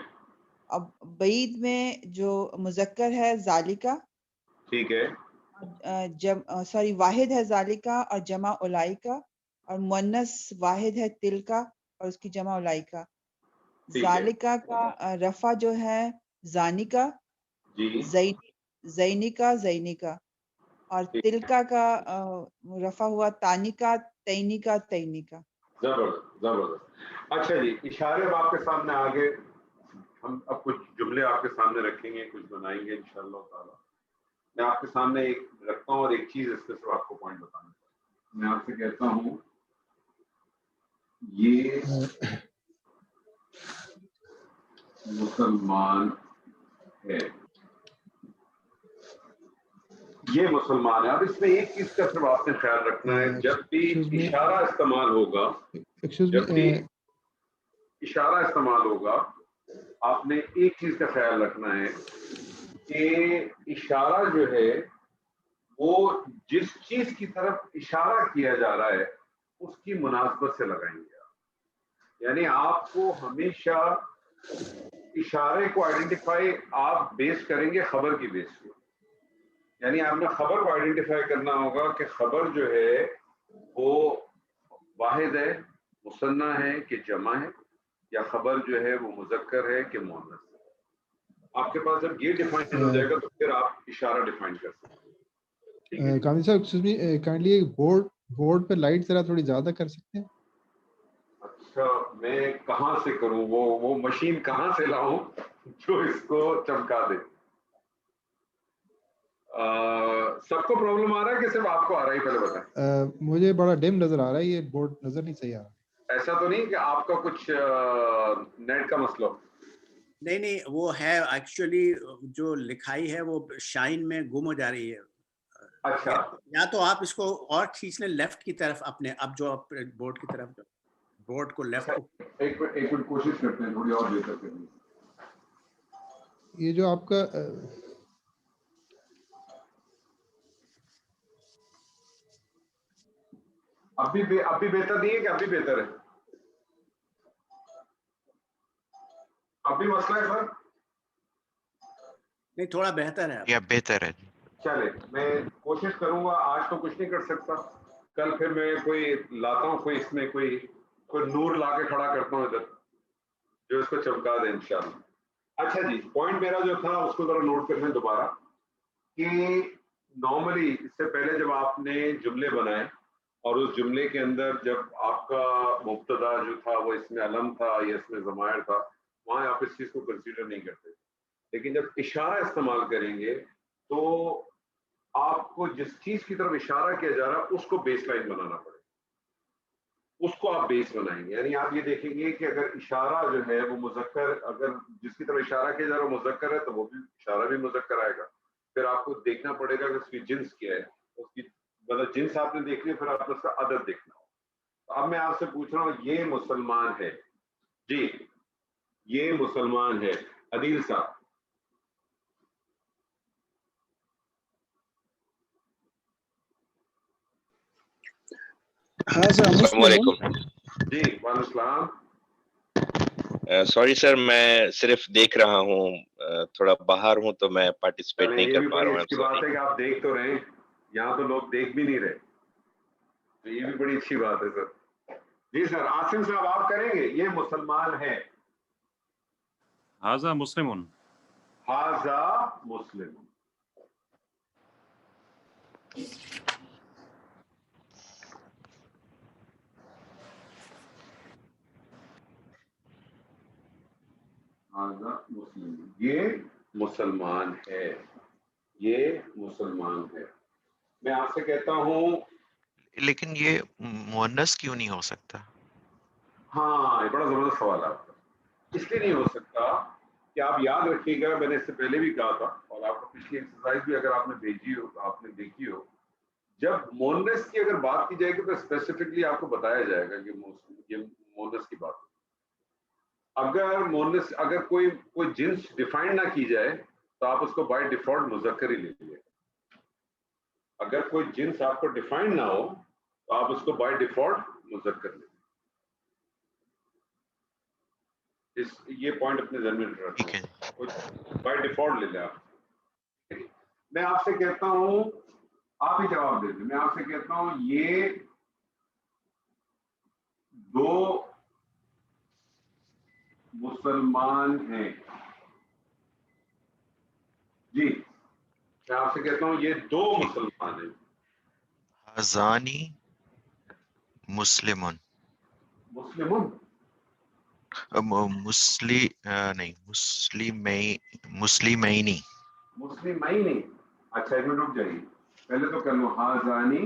اب بعید میں جو مذکر ہے ذالکا، ٹھیک ہے. سوری واحد ہے ذالکا اور جمع اولائی کا، اور مونس واحد ہے تل کا اور اس کی جمع اولائی کا. ٹھیک ہے. ذالکا کا رفع جو ہے زانکا، جی زینکا زینکا، اور ٹھیک. تلکا کا رفع ہوا تانکا تینکا تینکا. زبردست زبردست. اچھا جی، اشارے اب آپ کے سامنے آگے ہم اب کچھ جملے آپ کے سامنے رکھیں گے، کچھ بنائیں گے انشاءاللہ تعالی. میں آپ کے سامنے ایک رکھتا ہوں، اور ایک چیز اس کے صرف آپ کو پوائنٹ بتانا. میں آپ سے کہتا ہوں یہ مسلمان ہے، یہ مسلمان ہے. اب اس میں ایک چیز کا صرف آپ نے خیال رکھنا ہے، جب بھی اشارہ استعمال ہوگا، جب بھی اشارہ استعمال ہوگا، آپ نے ایک چیز کا خیال رکھنا ہے کہ اشارہ جو ہے وہ جس چیز کی طرف اشارہ کیا جا رہا ہے اس کی مناسبت سے لگائیں گے. یعنی آپ کو ہمیشہ اشارے کو آئیڈینٹیفائی آپ بیس کریں گے خبر کی بیس پہ. یعنی آپ نے خبر کو آئیڈینٹیفائی کرنا ہوگا کہ خبر جو ہے وہ واحد ہے، مثنیٰ ہے کہ جمع ہے، یا خبر جو ہے وہ مذکر ہے کہ مؤنث ہے. آپ کے پاس جب یہ ڈیفائن ہو جائے گا تو پھر آپ اشارہ ڈیفائن کر سکتے ہیں. کامل صاحب ایکسکیوز می کائنڈلی بورڈ پہ لائٹ ذرا تھوڑی زیادہ کر سکتے ہیں؟ اچھا میں کہاں سے کروں، وہ مشین کہاں سے لاؤں جو اس کو چمکا دے؟ سب کو پرابلم آ رہا ہے کہ صرف آپ کو آ رہا ہے؟ پہلے بتائیں. مجھے بڑا ڈیم نظر آ رہا ہے، یہ بورڈ نظر نہیں صحیح آ رہا. ایسا تو نہیں کہ آپ کا کچھ نیٹ کا مسئلہ؟ نہیں وہ ہے ایکچولی جو لکھائی ہے وہ شائن میں گم ہو جا رہی ہے. اچھا یا تو آپ اس کو اور کھینچ لیں لیفٹ کی طرف اپنے، اب جو بورڈ کی طرف، بورڈ کو لیفٹ کو. ایک منٹ کوشش کرتے ہیں تھوڑی اور بہتر کرنے. یہ جو آپ کا اب بھی بہتر نہیں ہے کہ اب بھی بہتر ہے؟ اب بھی مسئلہ ہے سر؟ نہیں تھوڑا بہتر ہے. یا بہتر ہے. چلے میں کوشش کروں گا، آج تو کچھ نہیں کر سکتا، کل پھر میں کوئی لاتا ہوں، کوئی اس میں کوئی نور لا کے کھڑا کرتا ہوں ادھر جو اس کو چمکا دے انشاءاللہ. اچھا جی، پوائنٹ میرا جو تھا اس کو ذرا نوٹ کر لیں دوبارہ کہ نارملی اس سے پہلے جب آپ نے جملے بنائے اور اس جملے کے اندر جب آپ کا مبتدا جو تھا وہ اس میں علم تھا یا اس میں ضمائر تھا، وہاں آپ اس چیز کو کنسیڈر نہیں کرتے. لیکن جب اشارہ استعمال کریں گے تو آپ کو جس چیز کی طرف اشارہ کیا جا رہا ہے اس کو بیس لائن بنانا پڑے، اس کو آپ بیس بنائیں گے. یعنی آپ یہ دیکھیں گے کہ اگر اشارہ جو ہے وہ مذکر، اگر جس کی طرف اشارہ کیا جا رہا ہے وہ مذکر ہے تو وہ بھی اشارہ بھی مذکر آئے گا. پھر آپ کو دیکھنا پڑے گا کہ اس کی جنس کیا ہے، اس کی مطلب جنس آپ نے دیکھ لی، پھر آپ نے اس کا عدد دیکھنا ہو. اب میں آپ سے پوچھ رہا ہوں یہ مسلمان ہے جی، یہ مسلمان ہے. عدیل صاحب السلام علیکم. جی وعلیکم السلام. سوری سر میں صرف دیکھ رہا ہوں، تھوڑا باہر ہوں تو میں پارٹیسپیٹ نہیں کر پا رہا ہوں. اچھی بات ہے کہ آپ دیکھ تو رہے ہیں، یہاں تو لوگ دیکھ بھی نہیں رہے، تو یہ بھی بڑی اچھی بات ہے سر. جی سر عاصم صاحب آپ کریں گے. یہ مسلمان ہے. ھذا مسلمون. ھذا مسلم. یہ مسلمان ہے، یہ مسلمان ہے. میں آپ سے کہتا ہوں لیکن یہ مؤنث کیوں نہیں ہو سکتا؟ ہاں یہ بڑا زبردست سوال ہے آپ کا. اس لیے نہیں ہو سکتا کہ آپ یاد رکھیے گا، میں نے اس سے پہلے بھی کہا تھا اور آپ کو پچھلی ایکسرسائز بھی اگر آپ نے بھیجی ہو تو آپ نے دیکھی ہو، جب مؤنث کی اگر بات کی جائے گی تو اسپیسیفکلی آپ کو بتایا جائے گا کہ یہ مؤنث کی بات ہے. اگر مؤنث اگر کوئی جنس ڈیفائن نہ کی جائے تو آپ اس کو بائی ڈیفالٹ مذکر ہی لے لیجیے. اگر کوئی جنس آپ کو ڈیفائن نہ ہو تو آپ اس کو بائی ڈیفالٹ مذکر لیں. یہ پوائنٹ اپنے ذہن میں رکھنا ہے، بائی ڈیفالٹ لے لیں آپ. میں آپ سے کہتا ہوں، آپ ہی جواب دے دیں. میں آپ سے کہتا ہوں یہ دو مسلمان ہیں. جی میں آپ سے کہتا ہوں یہ دو مسلمان ہیں. ھذانی مسلمون. مسلمون نہیں مسلمینی. مسلمینی. اچھا ایک منٹ رک جائیے، پہلے تو کر لو ھذانی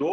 2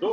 2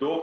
2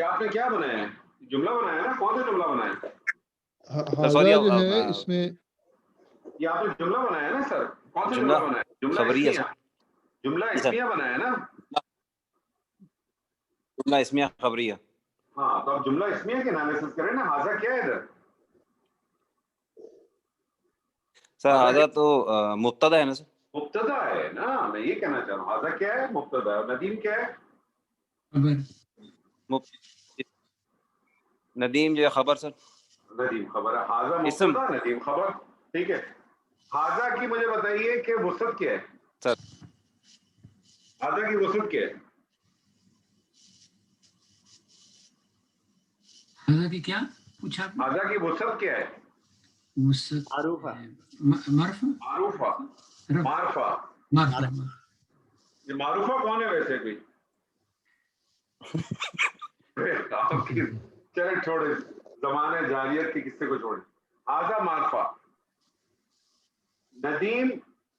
یہ آپ نے کیا بنایا ہے؟ جملہ بنایا نا؟ کون سا جملہ بنایا ہے؟ ہاضا جو ہے اس میں یہ آپ نے جملہ بنایا نا سر؟ کون سا جملہ جملہ بنایا؟ جملہ خبریہ اسمیہ، جملہ اسمیہ بنایا نا؟ جملہ اسمیہ خبریہ. ہاں تو آپ جملہ اسمیہ کے انالیسس کریں نا. ہاضا کیا ہے ادھر؟ سر ہاضا تو مبتدا ہے نا سر؟ مبتدا ہے نا، میں یہ کہنا چاہ رہا ہوں. ہاضا کیا ہے؟ مبتدا ہے. ندیم کیا ہے؟ ندیم جو ہے خبر سر. ندیم خبر ہے. ہاضا اسم مبتدا، ندیم خبر. ٹھیک ہے. ہاضا کی مجھے بتائیے کہ وسعت کیا ہے؟ سر ہاضا کی وسعت کیا ہے؟ ہاضا کی کیا پوچھا؟ ہاضا کی وسعت کیا ہے؟ وسعت معروفہ معرفہ معروفہ. معرفہ. معرفہ. یہ معروفہ کون ہے ویسے بھی؟ آپ کی چلے چھوڑے، زمانے جاہلیت کے قصے کو چھوڑے. ہاضا معرفہ. ندیم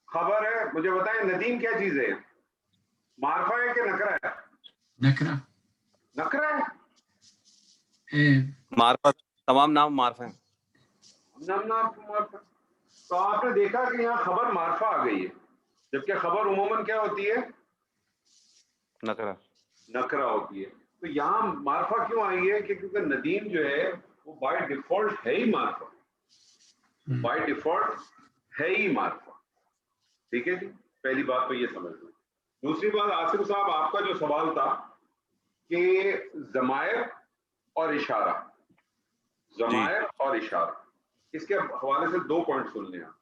خبر ہے. مجھے بتائیں ندیم کیا چیز ہے؟ معرفہ ہے کہ نکرہ ہے؟ نکرہ. نکرہ ہے. معرفہ، تمام نام معرفہ ہیں. معرفہ. تو آپ نے دیکھا کہ یہاں خبر معرفہ آ گئی ہے، جبکہ خبر عموماً کیا ہوتی ہے؟ نکرہ. نکرہ ہوتی ہے. تو یہاں معرفہ کیوں آئی ہے؟ کہ کیونکہ ندیم جو ہے وہ بائی ڈیفالٹ ہے ہی معرفہ. بائی ڈیفالٹ ہے ہی معرفہ. ٹھیک ہے جی، پہلی بات تو یہ سمجھ لیں. دوسری بات آصف صاحب آپ کا جو سوال تھا کہ ضمائر اور اشارہ، ضمائر اور اشارہ، اس کے حوالے سے 2 پوائنٹ سن لیں آپ.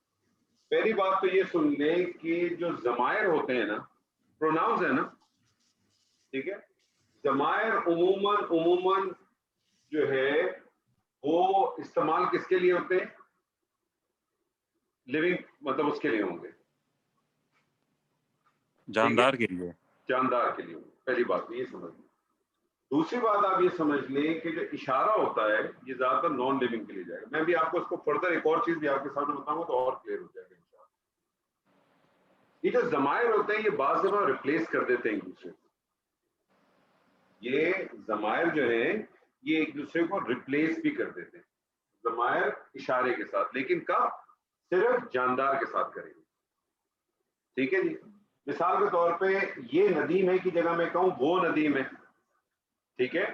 پہلی بات تو یہ سن لیں کہ جو ضمائر ہوتے ہیں نا، پروناؤنز ہیں نا، ٹھیک ہے، ضمائر عموماً جو ہے وہ استعمال کس کے لیے ہوتے ہیں؟ لیونگ، مطلب اس کے لیے ہوں گے، جاندار کے لیے. جاندار کے لیے ہوں گے. پہلی بات یہ سمجھ لیں. دوسری بات آپ یہ سمجھ لیں کہ جو اشارہ ہوتا ہے یہ زیادہ تر نان لیونگ کے لیے جائے گا. میں بھی آپ کو اس کو فردر ایک اور چیز بھی آپ کے سامنے بتاؤں گا تو اور کلیئر ہو جائے گا انشاءاللہ. یہ جو ضمائر ہوتے ہیں یہ بعض دفعہ ریپلیس کر دیتے ہیں ایک دوسرے کو. یہ ضمائر جو ہیں یہ ایک دوسرے کو ریپلیس بھی کر دیتے ہیں، ضمائر اشارے کے ساتھ. لیکن کب؟ صرف جاندار کے ساتھ کریں گے. ٹھیک ہے جی. مثال کے طور پہ یہ ندیم ہے کی جگہ میں کہوں وہ ندیم ہے، ٹھیک ہے،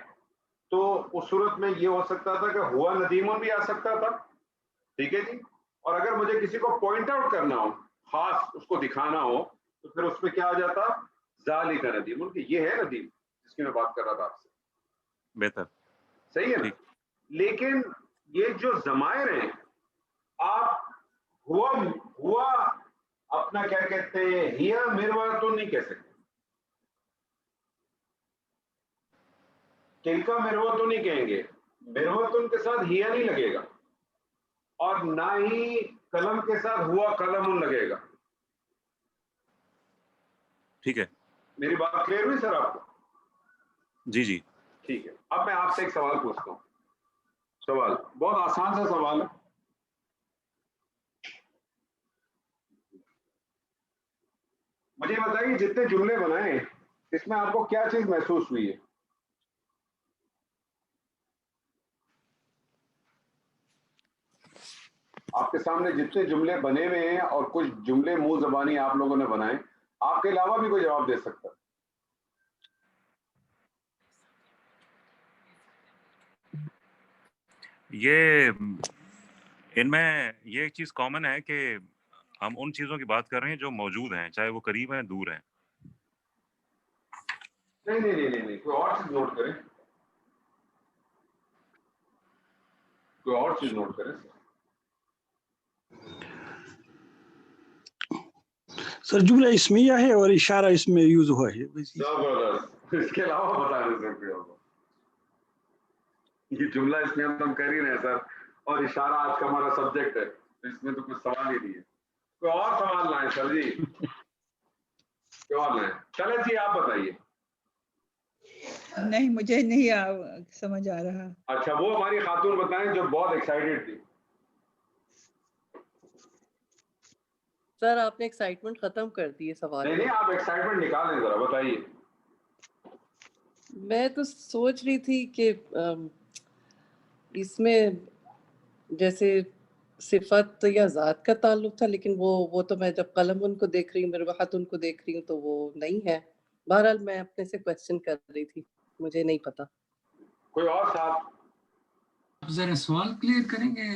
تو اس صورت میں یہ ہو سکتا تھا کہ ہوا ندیمون بھی آ سکتا تھا. ٹھیک ہے جی. اور اگر مجھے کسی کو پوائنٹ آؤٹ کرنا ہو، خاص اس کو دکھانا ہو، تو پھر اس میں کیا آ جاتا؟ ذالک ندیمون، کہ یہ ہے ندیم جس کی میں بات کر رہا تھا آپ سے. بہتر. صحیح ہے نا. لیکن یہ جو ضمائر ہیں آپ ہوا اپنا کیا کہتے ہیں ہیا مروتن نہیں کہہ سکتے، تلکا مروتن نہیں کہیں گے. مروتن کے ساتھ ہیا نہیں لگے گا، اور نہ ہی قلم کے ساتھ ہوا قلم لگے گا. ٹھیک ہے، میری بات کلیئر ہوئی سر آپ کو؟ جی جی ٹھیک ہے. اب میں آپ سے ایک سوال پوچھتا ہوں. سوال بہت آسان سا سوال ہے. مجھے بتائیے جتنے جملے بنائے اس میں آپ کو کیا چیز محسوس ہوئی ہے؟ آپ کے سامنے جتنے جملے بنے ہوئے ہیں اور کچھ جملے منہ زبانی آپ لوگوں نے بنائے، آپ کے علاوہ بھی کوئی جواب دے سکتا ہے. یہ ان میں یہ ایک چیز کامن ہے کہ ہم ان چیزوں کی بات کر رہے ہیں جو موجود ہیں، چاہے وہ قریب ہیں دور ہیں. نہیں کوئی اور چیز نوٹ کریں، کوئی اور چیز نوٹ کریں. سر جملہ اسمیہ ہے اور اشارہ اس میں یوز ہوا ہے. زبردست. اس کے علاوہ بتا دیں سکتے ہو. یہ جملہ اس میں ہم کر ہی رہے ہیں سر، اور اشارہ آج کا ہمارا سبجیکٹ ہے، اس میں تو کچھ سوال ہی نہیں ہے. کوئی اور سوال لائیں سر جی، کوئی اور لائیں. چلے جی آپ بتائیے. نہیں مجھے نہیں سمجھ آ رہا. اچھا وہ ہماری خاتون بتائیں جو بہت ایکسائٹیڈ تھی. سر آپ نے ایکسائٹمنٹ ختم کر دی ہے سوال. نہیں آپ ایکسائٹمنٹ نکالیں ذرا، بتائیے. میں تو سوچ رہی تھی کہ اس میں جیسے صفت یا ذات کا تعلق تھا، لیکن وہ تو میں جب قلم ان کو دیکھ رہی ہوں، مروحت ان کو دیکھ رہی ہوں تو وہ نہیں ہے. بہرحال میں اپنے سے کوشچن کر رہی تھی، مجھے نہیں پتا. کوئی اور صاحب؟ آپ ذرا سوال کلیئر کریں گے.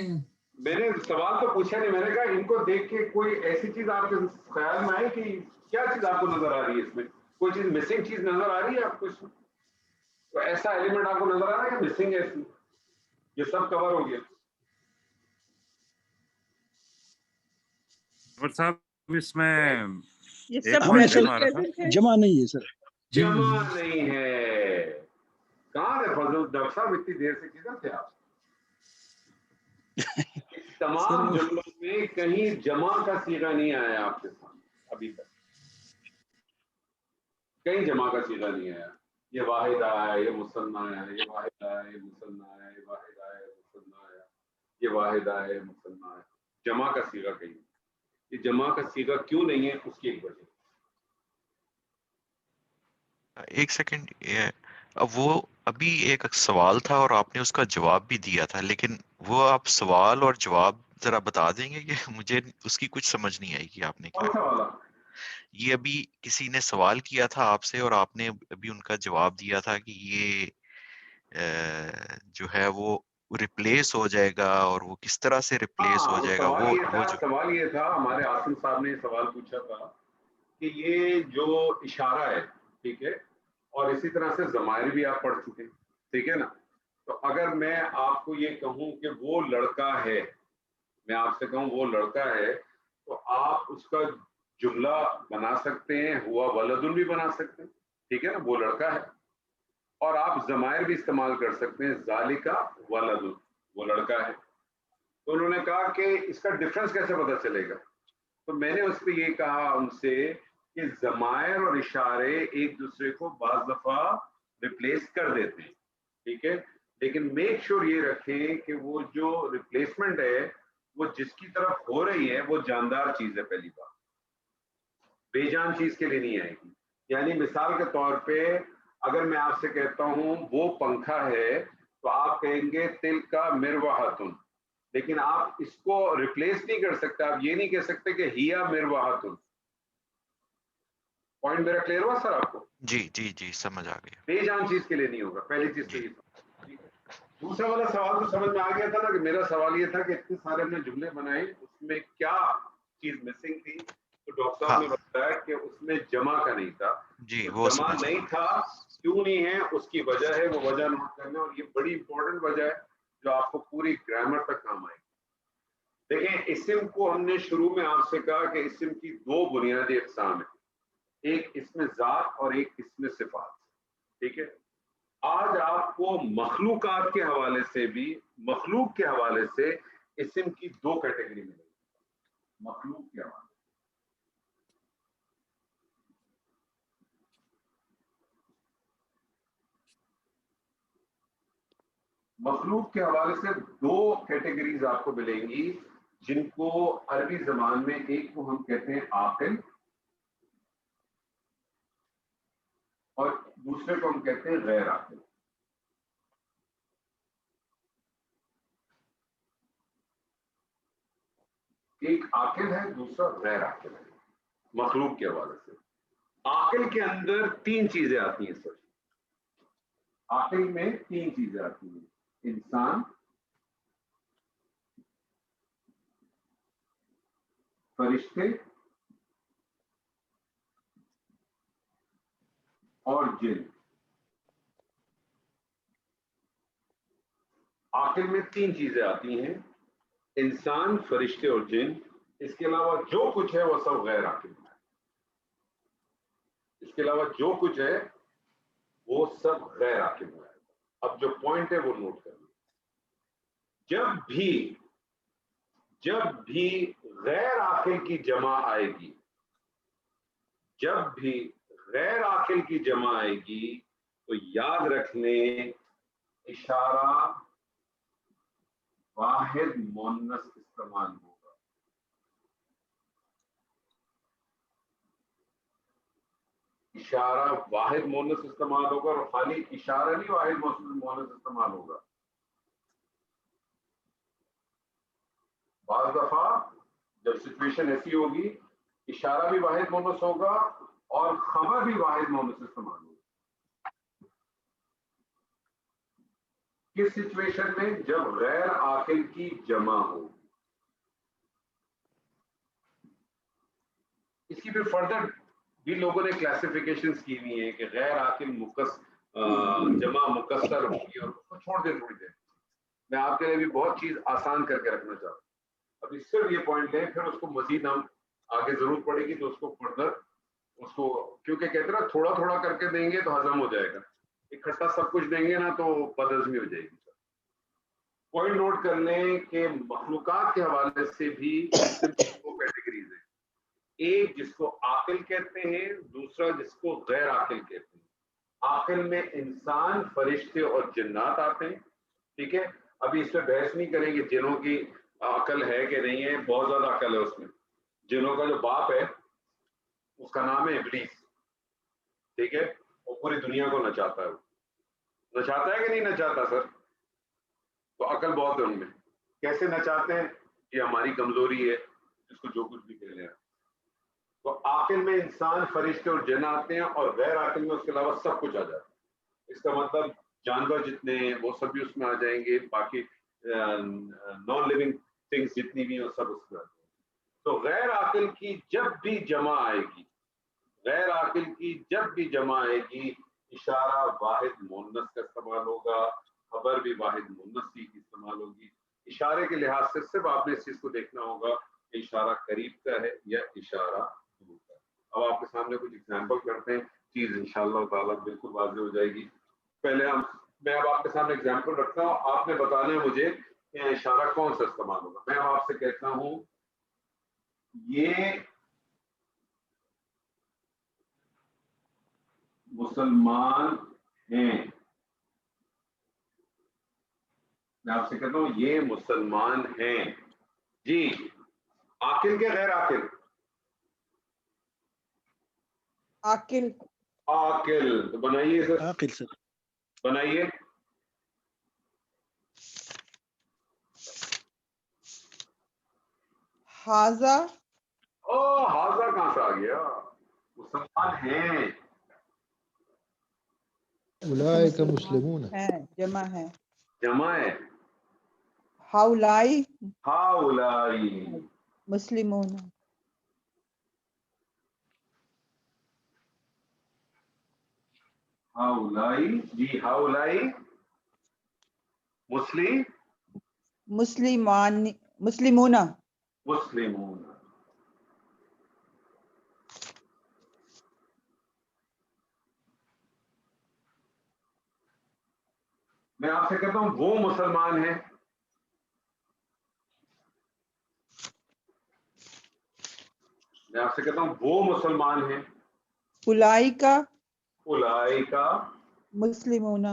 میں نے سوال تو پوچھا نہیں، میں نے کہا ان کو دیکھ کے کوئی ایسی چیز آپ کے خیال میں آئی کہ کیا چیز آپ کو نظر آ رہی ہے اس میں؟ کوئی چیز مسنگ چیز نظر آ رہی ہے آپ کو اس میں؟ کوئی ایسا ایلیمنٹ آپ کو نظر آ رہا ہے کہ مسنگ ہے اس میں؟ یہ سب کور ہو گیا. صاحب اس میں یہ ایک سب پوائنٹ سر ذہن میں آ رہا تھا. present ہے. جمع نہیں ہے سر. جمع نہیں ہے. کہاں ہے فضل ڈاکٹر صاحب؟ اتنی دیر سے کدھر تھے آپ؟ اس تمام جملوں میں کہیں جمع کا صیغہ نہیں آیا آپ کے سامنے ابھی تک. کہیں جمع کا صیغہ نہیں آیا. یہ واحد آیا، یہ مثنی آیا، یہ واحد آیا، یہ مثنی آیا، یہ واحد آیا، مثنی آیا، یہ واحد آیا، مثنی آیا. جمع کا صیغہ کہیں. یہ جمع کا صیغہ کیوں نہیں ہے اس کی ایک وجہ. ایک سیکنڈ، اب وہ ابھی ایک سوال تھا اور آپ نے اس کا جواب بھی دیا تھا، لیکن وہ آپ سوال اور جواب ذرا بتا دیں گے کہ مجھے اس کی کچھ سمجھ نہیں آئی کہ آپ نے کیا کون سا والا؟ یہ ابھی کسی نے سوال کیا تھا آپ سے اور آپ نے ابھی ان کا جواب دیا تھا کہ یہ جو ہے وہ ریپلیس ہو جائے گا، اور وہ کس طرح سے ریپلیس ہو جائے گا سوال یہ تھا ہمارے عاصم صاحب نے سوال پوچھا تھا کہ یہ جو اشارہ ہے، ٹھیک ہے، اور اسی طرح سے ضمائر بھی آپ پڑھ چکے ہیں، ٹھیک ہے نا. تو اگر میں آپ کو یہ کہوں کہ وہ لڑکا ہے، میں آپ سے کہوں وہ لڑکا ہے، تو آپ اس کا جملہ بنا سکتے ہیں، ہوا ولدن بھی بنا سکتے ہیں، ٹھیک ہے نا، وہ لڑکا ہے. اور آپ ضمائر بھی استعمال کر سکتے ہیں، ذالکا ولدن، وہ لڑکا ہے. تو انہوں نے کہا کہ اس کا ڈفرنس کیسے پتہ چلے گا؟ تو میں نے اس پہ یہ کہا ان سے کہ ضمائر اور اشارے ایک دوسرے کو بعض دفعہ ریپلیس کر دیتے ہیں، ٹھیک ہے، لیکن میک شور یہ رکھیں کہ وہ جو ریپلیسمنٹ ہے وہ جس کی طرف ہو رہی ہے وہ جاندار چیز ہے. پہلی بات، بے جان چیز کے لیے نہیں آئے گی. یعنی مثال کے طور پہ اگر میں آپ سے کہتا ہوں وہ پنکھا ہے، تو آپ کہیں گے تل کا مروحتن، لیکن آپ اس کو ریپلیس نہیں کر سکتے. آپ یہ نہیں کہہ سکتے کہ ہیا مروحتن. پوائنٹ میرا کلیئر ہوا سر آپ کو؟ جی جی جی سمجھ آ گیا. بے جان چیز کے لیے نہیں ہوگا. پہلی چیز تو یہ تھا. دوسرا والا سوال تو سمجھ میں آ گیا تھا نا، کہ میرا سوال یہ تھا کہ اتنے سارے ہم نے جملے بنائے، اس میں کیا چیز مسنگ تھی؟ تو ڈاکٹر صاحب نے بتایا کہ اس میں جمع کا نہیں تھا. جی تو وہ جمع سمجھ نہیں تھا، کیوں نہیں ہے اس کی وجہ ہے، وہ وجہ نوٹ کرنا، اور یہ بڑی امپورٹنٹ وجہ ہے جو آپ کو پوری گرامر تک کام آئے گی. دیکھیں، اسم کو ہم نے شروع میں آپ سے کہا کہ اسم کی دو بنیادی اقسام ہیں، ایک اسم ذات اور ایک اسم صفات، ٹھیک ہے. آج آپ کو مخلوقات کے حوالے سے بھی، مخلوق کے حوالے سے اسم کی دو کیٹیگری ملے گی. مخلوق کے حوالے مخلوق کے حوالے سے دو کیٹیگریز آپ کو ملیں گی، جن کو عربی زبان میں ایک کو ہم کہتے ہیں عاقل اور دوسرے کو ہم کہتے ہیں غیر عاقل. ایک عاقل ہے، دوسرا غیر عاقل ہے. مخلوق کے حوالے سے عاقل کے اندر تین چیزیں آتی ہیں سر. عاقل میں تین چیزیں آتی ہیں: انسان، فرشتے اور جن. عاقل میں تین چیزیں آتی ہیں: انسان، فرشتے اور جن. اس کے علاوہ جو کچھ ہے وہ سب غیر عاقل ہے. اس کے علاوہ جو کچھ ہے وہ سب غیر عاقل ہے. اب جو پوائنٹ ہے وہ نوٹ کرنا. جب بھی غیر عاقل کی جمع آئے گی، جب بھی غیر عاقل کی جمع آئے گی، تو یاد رکھ لیں اشارہ واحد مؤنث استعمال ہوگا. اشارہ واحد مونس استعمال ہوگا اور خالی اشارہ نہیں واحد مونس استعمال ہوگا. بعض دفعہ جب سچویشن ایسی ہوگی اشارہ بھی واحد مونس ہوگا اور خبر بھی واحد مونس استعمال ہوگا. کس سچویشن میں؟ جب غیر عاقل کی جمع ہو. اس کی پھر فردر بھی لوگوں نے کلاسیفیکیشنز کی ہوئی ہیں کہ غیر عاقل جمع مکسر ہوگی اور اس کو چھوڑ دیں تھوڑی دیر. میں آپ کے لیے بھی بہت چیز آسان کر کے رکھنا چاہتا ہوں. ابھی صرف یہ پوائنٹ لیں، پھر اس کو مزید ہم آگے ضرورت پڑے گی تو اس کو فردر اس کو، کیونکہ کہتے ہیں نا تھوڑا تھوڑا کر کے دیں گے تو ہضم ہو جائے گا، اکٹھا سب کچھ دیں گے نا تو بد ہضمی ہو جائے گی. پوائنٹ نوٹ کر لیں کہ مخلوقات کے حوالے سے بھی دو کیٹیگریز ہیں، ایک جس کو عاقل کہتے ہیں، دوسرا جس کو غیر عاقل کہتے ہیں. عاقل میں انسان، فرشتے اور جنات آتے ہیں. ٹھیک ہے، ابھی اس پہ بحث نہیں کریں گے جنوں کی عقل ہے کہ نہیں ہے. بہت زیادہ عقل ہے اس میں. جنوں کا جو باپ ہے اس کا نام ہے ابلیس. ٹھیک ہے، وہ پوری دنیا کو نچاتا ہے. وہ نچاتا ہے کہ نہیں نچاتا سر؟ تو عقل بہت ہے ان میں. کیسے نچاتے ہیں؟ یہ ہماری کمزوری ہے، جس کو جو کچھ بھی کہہ لیں. تو عاقل میں انسان، فرشتے اور جن آتے ہیں اور غیر عاقل میں اس کے علاوہ سب کچھ آ جاتا ہے. اس کا مطلب جانور جتنے ہیں وہ سب بھی اس میں آ جائیں گے، باقی نان لیونگ تھنگس جتنی بھی ہیں وہ سب اس میں آ جائیں گے. تو غیر عاقل کی جب بھی جمع آئے گی، غیر عاقل کی جب بھی جمع آئے گی، اشارہ واحد مؤنث کا استعمال ہوگا، خبر بھی واحد مؤنث کی استعمال ہوگی. اشارے کے لحاظ سے صرف آپ نے اس چیز کو دیکھنا ہوگا کہ اشارہ قریب کا ہے یا اشارہ دور کا ہے. اب آپ کے سامنے کچھ ایگزامپل کرتے ہیں، چیز انشاءاللہ تعالیٰ بالکل واضح ہو جائے گی. پہلے میں اب آپ کے سامنے ایگزامپل رکھتا ہوں، آپ نے بتانا ہے مجھے کہ اشارہ کون سا استعمال ہوگا. میں اب آپ سے کہتا ہوں یہ مسلمان ہیں. میں آپ سے کہتا ہوں یہ مسلمان ہیں. جی عاقل کے غیر عاقل؟ عاقل. عاقل. تو بنائیے سر، عاقل سر. بنائیے. حاضہ. حاضہ کہاں سے آ گیا؟ مسلمان ہیں. اولئک مسلمون ہے، جمع ہے. جمع ہے. ہاؤلائی. ہاؤلائی مسلمون. ہاؤلائی. جی ہاؤلائی مسلمون. مسلمون. میں آپ سے کہتا ہوں وہ مسلمان ہیں. میں آپ سے کہتا ہوں وہ مسلمان ہیں. اولئک. اولئک مسلمون.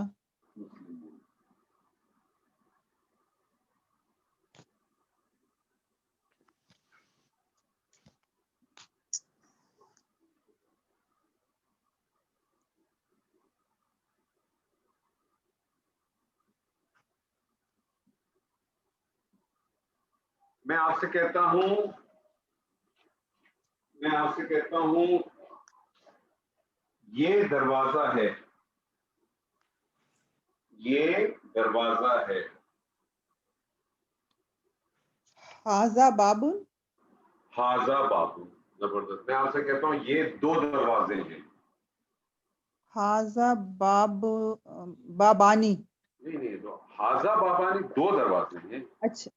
میں آپ سے کہتا ہوں یہ دروازہ ہے. یہ دروازہ ہے. حاضہ باب. حاضہ باب. زبردست. میں آپ سے کہتا ہوں یہ دو دروازے ہیں. حاضہ باب بابانی. نہیں تو حاضہ بابانی دو دروازے ہیں. اچھا.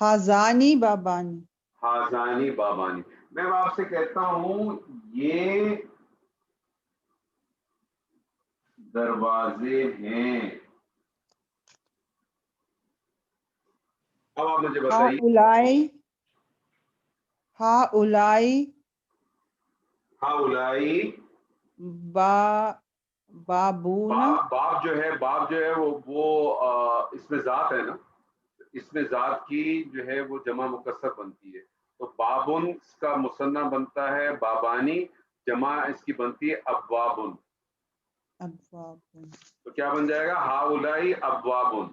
حاضانی بابانی. حاضانی بابانی. میں آپ سے کہتا ہوں یہ دروازے ہیں. اب آپ مجھے بتائیے. ہاؤلائی بابون. باب جو ہے وہ اس میں ذات ہے نا، اس میں ذات کی جو ہے وہ جمع مکسر بنتی ہے. تو بابن کا مصنع بنتا ہے بابانی، جمع اس کی بنتی ہے ابوابن. ابواب. تو کیا بن جائے گا؟ ہاؤلائی ابوابن.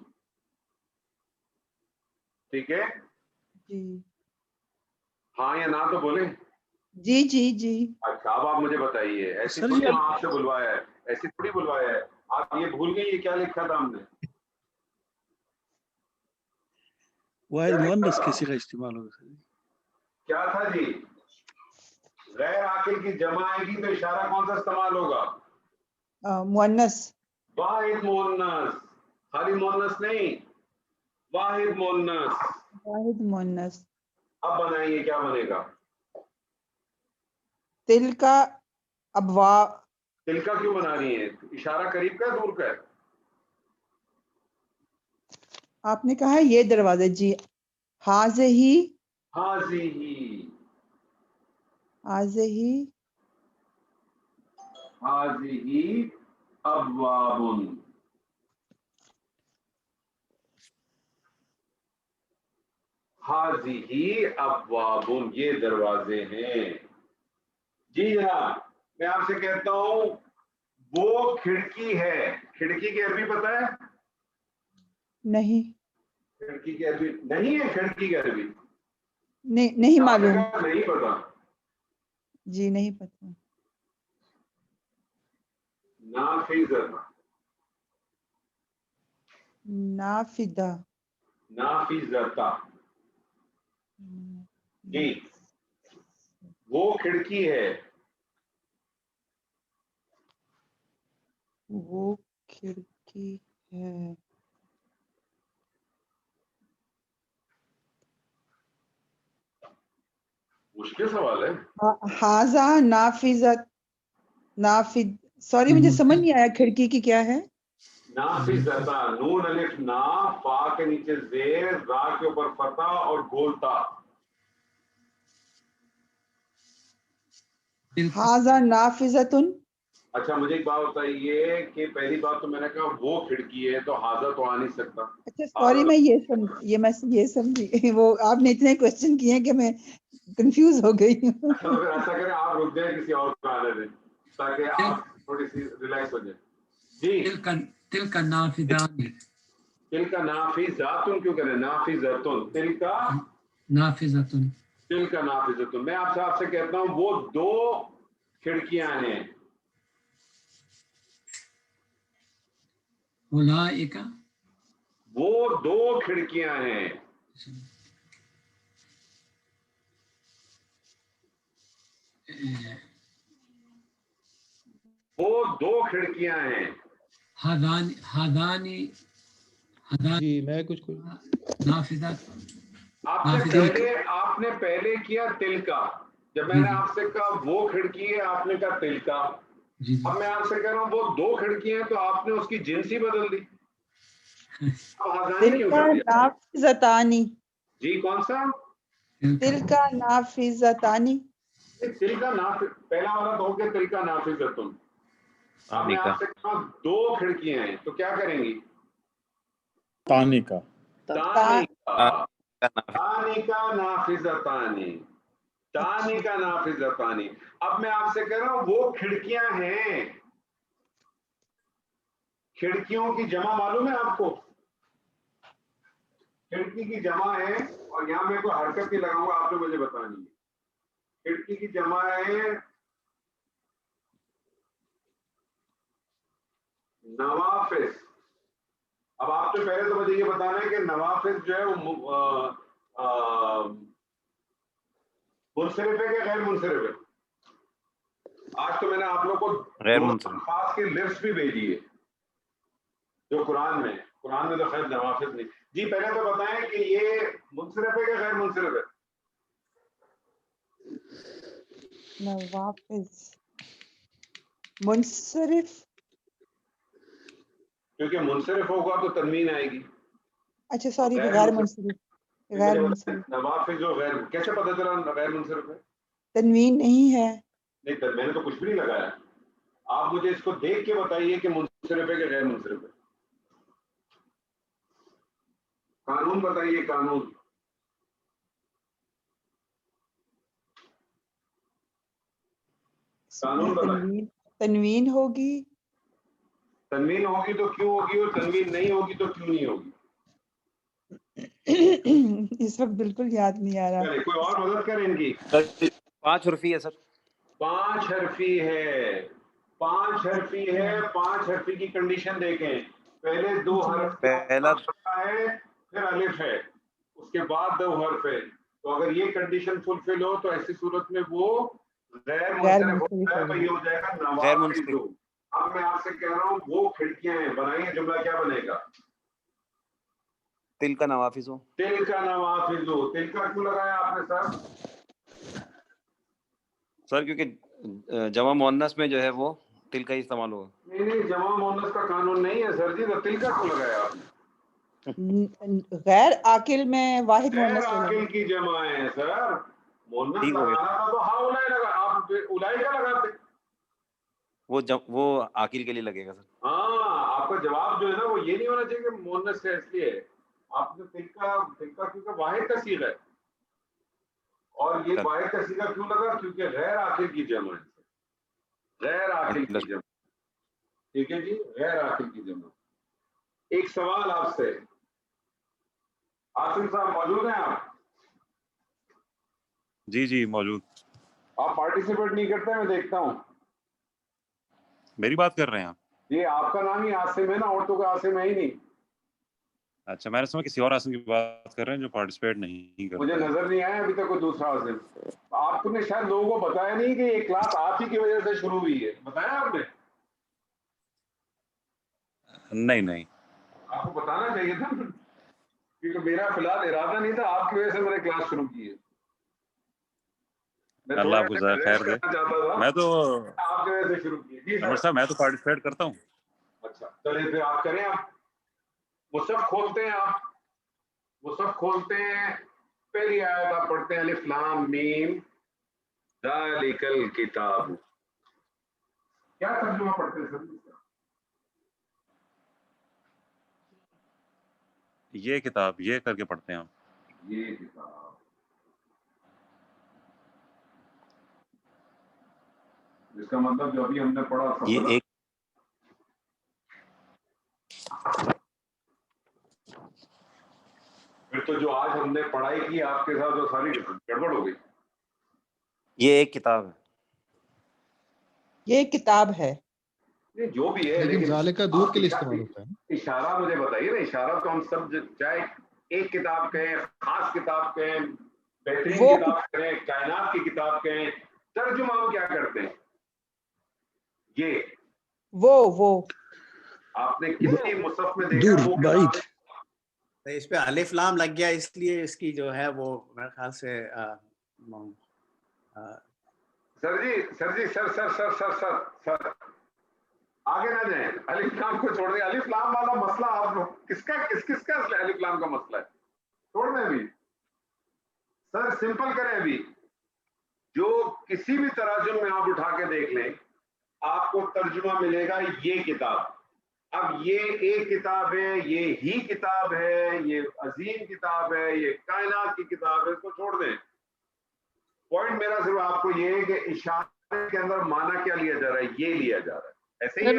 ٹھیک ہے، جی ہاں یا نہ تو بولیں. جی جی جی. اچھا اب آپ مجھے بتائیے، ایسی سر تھوڑی یہ ہاں آپ سے بلوایا ہے، ایسی تھوڑی بلوایا ہے. آپ یہ بھول گئی یہ کیا لکھا تھا ہم نے؟ واحد کیا لکھا مؤنث تھا؟ کے صیغہ استعمال ہوگا سر. کیا تھا جی؟ غیر عاقل کی جمع آئے گی تو اشارہ کون سا استعمال ہوگا؟ مؤنث. واحد مؤنث، خالی مؤنث نہیں، واحد مؤنث. واحد مؤنث. اب بنائیے کیا بنے گا؟ تل کا ابواب. تل کا کیوں بنا رہی ہیں؟ اشارہ قریب کا ہے دور کا ہے؟ آپ نے کہا ہے یہ دروازے. جی حاضہی. حاضی، حاضہی حاضی ابوابن. حاضی ابوابن، یہ دروازے ہیں. جی جناب، میں آپ سے کہتا ہوں وہ کھڑکی ہے. کھڑکی کی عربی پتہ ہے؟ نہیں. کھڑکی کی عربی نہیں ہے. کھڑکی کی عربی نہیں معلوم. نہیں پتا. جی نہیں پتا. نافذہ، نافذہ. نافذہ. جی وہ کھڑکی ہے. وہ کھڑکی ہے. مشکل سوال ہے. حاضہ نافذہ. نافذ. سوری مجھے سمجھ نہیں آیا کھڑکی کی کیا ہے. نافذہ، نون الف نا، فا کے نیچے زیر، را کے اوپر فتح اور گولتا. حاضہ نافذۃ. اچھا مجھے ایک بات بتائیے کہ پہلی بات تو میں نے کہا وہ کھڑکی ہے تو حاضر تو آ نہیں سکتا. اچھا سوری میں یہ سمجھی وہ آپ نے اتنے کوشچن کیے ہیں کہ میں کنفیوز ہو گئی ہوں. اگر ایسا کریں آپ رک جائیں کسی اور کو آنے دیں تاکہ آپ تھوڑی سی ریلیکس ہو جائیں. جی تل کا نافذان. تل کا نافذاتن کیوں کریں؟ نافذاتن، تل کا نافذۃ. تل کا نافذاتن. میں آپ سے کہتا ہوں وہ دو کھڑکیاں ہیں. اولئک. وہ دو کھڑکیاں ہیں. وہ دو کھڑکیاں ہیں. ہادانی. جی میں کچھ نافذات. آپ نے پہلے کیا تل کا. جب میں نے آپ سے کہا وہ کھڑکی ہے آپ نے کہا تل کا. اب میں آپ سے کہہ رہا ہوں وہ دو کھڑکیاں ہیں تو آپ نے اس کی جنسی بدل دی. تل کا نافذتانی. جی کون سا؟ تل کا نافذتانی. تل کا پہلا والا تو ہو گیا تل کا نافذتن. اب میں آپ سے کہا دو کھڑکیاں ہیں تو کیا کریں گی؟ تانی کا. تانی کا نافذتانی. تانی کا نافذتانی. اب میں آپ سے کہہ رہا ہوں وہ کھڑکیاں ہیں. کھڑکیوں کی جمع معلوم ہے آپ کو؟ کھڑکی کی جمع ہے اور یہاں میں کوئی حرکت نہیں لگاؤں گا، آپ نے مجھے بتانی ہے. کھڑکی کی جمع ہے نوافذ. اب آپ نے پہلے تو مجھے یہ بتانا ہے کہ نوافذ جو ہے وہ منصرف ہے کہ غیر منصرف ہے؟ آج تو میں نے آپ لوگوں کو غیر منصرف. خاص کی لسٹ بھی بھیجی ہے جو قرآن میں تو خیر نوافذ نہیں. جی پہلے تو بتائیں کہ یہ منصرف ہے کہ غیر منصرف ہے؟ نوافذ منصرف. کیونکہ منصرف ہوگا تو تنوین آئے گی. اچھا سوری غیر منصرف. غیر منصرف. نوافذ و غیر، کیسے پتہ چلا غیر منصرف ہے؟ تنوین نہیں ہے. نہیں میں نے تو کچھ بھی نہیں لگایا. آپ مجھے اس کو دیکھ کے بتائیے کہ منصرف ہے کہ غیر منصرف ہے. قانون بتائیے قانون. قانون بتائیں. تنوین ہوگی. تنوین ہوگی تو کیوں ہوگی اور تنوین نہیں ہوگی تو کیوں نہیں ہوگی؟ اس وقت بالکل یاد نہیں آ رہا. کوئی اور مدد کریں ان کی. 5 حرفی ہے سر. 5 حرفی ہے. 5 حرفی ہے. 5 حرفی کی کنڈیشن دیکھیں. پہلے 2 حرف پہلا ہے پھر الف ہے اس کے بعد 2 حرف ہے. تو اگر یہ کنڈیشن فلفل ہو تو ایسی صورت میں وہ غیر منصرف ہوتا ہے. تو یہ ہو جائے گا نوافذ. اب میں آپ سے کہہ رہا ہوں وہ کھڑکیاں ہیں بنائیے. جملہ کیا بنے گا؟ تل کا نوافذ ہو. تل کا نوافذ ہو. تل کا کیوں لگایا آپ نے سر؟ سر کیونکہ جمع مؤنث میں جو ہے وہ تل کا ہی استعمال ہوگا. نہیں جمع مؤنث کا قانون نہیں ہے سر جی. تو تل کا کیوں لگایا آپ نے؟ غیر عاقل میں واحد غیر مؤنث عاقل کی جمع ہے سر. مؤنث لگانا تھا تو ہاؤلائی لگا. آپ اولائے کا لگاتے. وہ عاقل کے لیے لگے گا سر. ہاں آپ کا جواب جو ہے نا وہ یہ نہیں ہونا چاہیے کہ مؤنث ہے اس لیے آپ نے تل کا کیونکہ واحد کا صیغہ ہے. اور یہ واحد کا صیغہ کیوں لگا؟ کیونکہ غیر عاقل کی جمع ہے. غیر عاقل کی جمع. ٹھیک ہے جی. غیر عاقل کی جمع. ایک سوال آپ سے. عاصم صاحب موجود ہیں آپ؟ جی جی موجود. آپ پارٹیسپیٹ نہیں کرتے میں دیکھتا ہوں. میری بات کر رہے ہیں آپ؟ یہ آپ کا نام ہی عاصم ہے نا. عورتوں کا عاصم ہے ہی نہیں. اچھا میں نے سمجھا کسی اور عاصم کی بات کر رہے ہیں جو پارٹیسپیٹ نہیں کرتا. مجھے نظر نہیں آیا ابھی تک کوئی دوسرا عاصم. آپ نے شاید لوگوں کو بتایا نہیں کہ یہ کلاس آپ ہی کی وجہ سے شروع ہوئی ہے. بتایا آپ نے؟ نہیں آپ کو بتانا چاہیے تھا کیونکہ میرا فی الحال ارادہ نہیں تھا. آپ کی وجہ سے میں نے کلاس شروع کی ہے. اللہ آپ کو خیر دے. میں تو آپ کی وجہ سے شروع کی. جی عمر صاحب میں تو پارٹیسپیٹ کرتا ہوں. اچھا چلیے پھر آپ کریں. آپ مصحف کھولتے ہیں. آپ مصحف کھولتے ہیں. پہلی آیت آپ پڑھتے ہیں الف لام میم ذالک الکتاب. کیا ترجمہ پڑھتے ہیں سر؟ یہ کتاب یہ کر کے پڑھتے ہیں آپ. یہ کتاب اس کا مطلب جو ابھی ہم نے پڑھا یہ ایک پھر تو جو آج ہم نے پڑھائی کی آپ کے ساتھ وہ ساری گڑبڑ ہو گئی. یہ ایک کتاب ہے. یہ کتاب ہے. جو بھی ہے لیکن ذالکہ دور کے لیے استعمال ہوتا ہے. اشارہ مجھے بتائیے نا. اشارہ تو ہم سب چاہے ایک کتاب کہیں خاص کتاب کہیں بہترین کتاب کہیں کائنات کی کتاب کہیں ترجمہ ہم کیا کرتے ہیں؟ یہ وہ آپ نے کسی مصحف میں دور دیکھا وہ بعید. اس پہ الف لام لگ گیا اس لیے اس کی جو ہے وہ میرے خیال سے سر آگے نہ جائیں. الف لام کو چھوڑ دیں. الف لام والا مسئلہ آپ لوگ کس کا الف لام کا مسئلہ ہے چھوڑ دیں. ابھی سر سمپل کریں. ابھی جو کسی بھی تراجم میں آپ اٹھا کے دیکھ لیں آپ کو ترجمہ ملے گا یہ کتاب. اب یہ ایک کتاب ہے, یہ ہی کتاب ہے, یہ عظیم کتاب ہے, یہ کائنات کی کتاب ہے. اس کو چھوڑ دیں. پوائنٹ میرا صرف آپ کو یہ ہے کہ اشارے کے اندر معنی کیا لیا جا رہا ہے؟ یہ لیا جا رہا ہے. ایسے ہی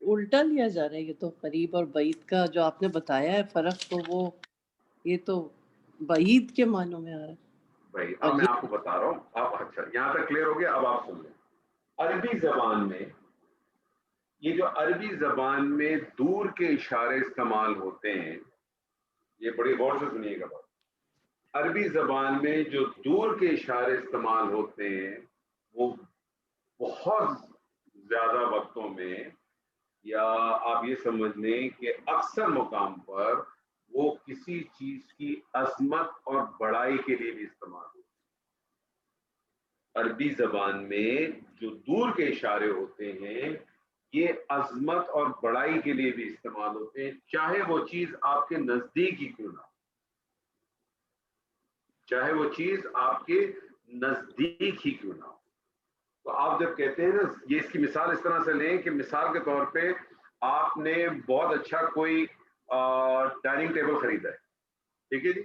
الٹا لیا جا رہا ہے. یہ تو قریب اور بعید کا جو آپ نے بتایا ہے فرق تو وہ یہ تو بعید کے معنوں میں آ رہا ہے بھائی. اب میں آپ کو بتا رہا ہوں. اب اچھا یہاں تک کلیئر ہو گیا. اب آپ سن لیں. عربی زبان میں یہ جو عربی زبان میں دور کے اشارے استعمال ہوتے ہیں, یہ بڑی غور سے سنیے گا بات. عربی زبان میں جو دور کے اشارے استعمال ہوتے ہیں وہ بہت زیادہ وقتوں میں, یا آپ یہ سمجھ لیں کہ اکثر مقام پر وہ کسی چیز کی عظمت اور بڑائی کے لیے بھی استعمال ہوتے ہیں. عربی زبان میں جو دور کے اشارے ہوتے ہیں یہ عظمت اور بڑائی کے لیے بھی استعمال ہوتے ہیں, چاہے وہ چیز آپ کے نزدیک ہی کیوں نہ, چاہے وہ چیز آپ کے نزدیک ہی کیوں نہ ہو. تو آپ جب کہتے ہیں نا, یہ اس کی مثال اس طرح سے لیں کہ مثال کے طور پہ آپ نے بہت اچھا کوئی ڈائننگ ٹیبل خریدا ہے, ٹھیک ہے جی,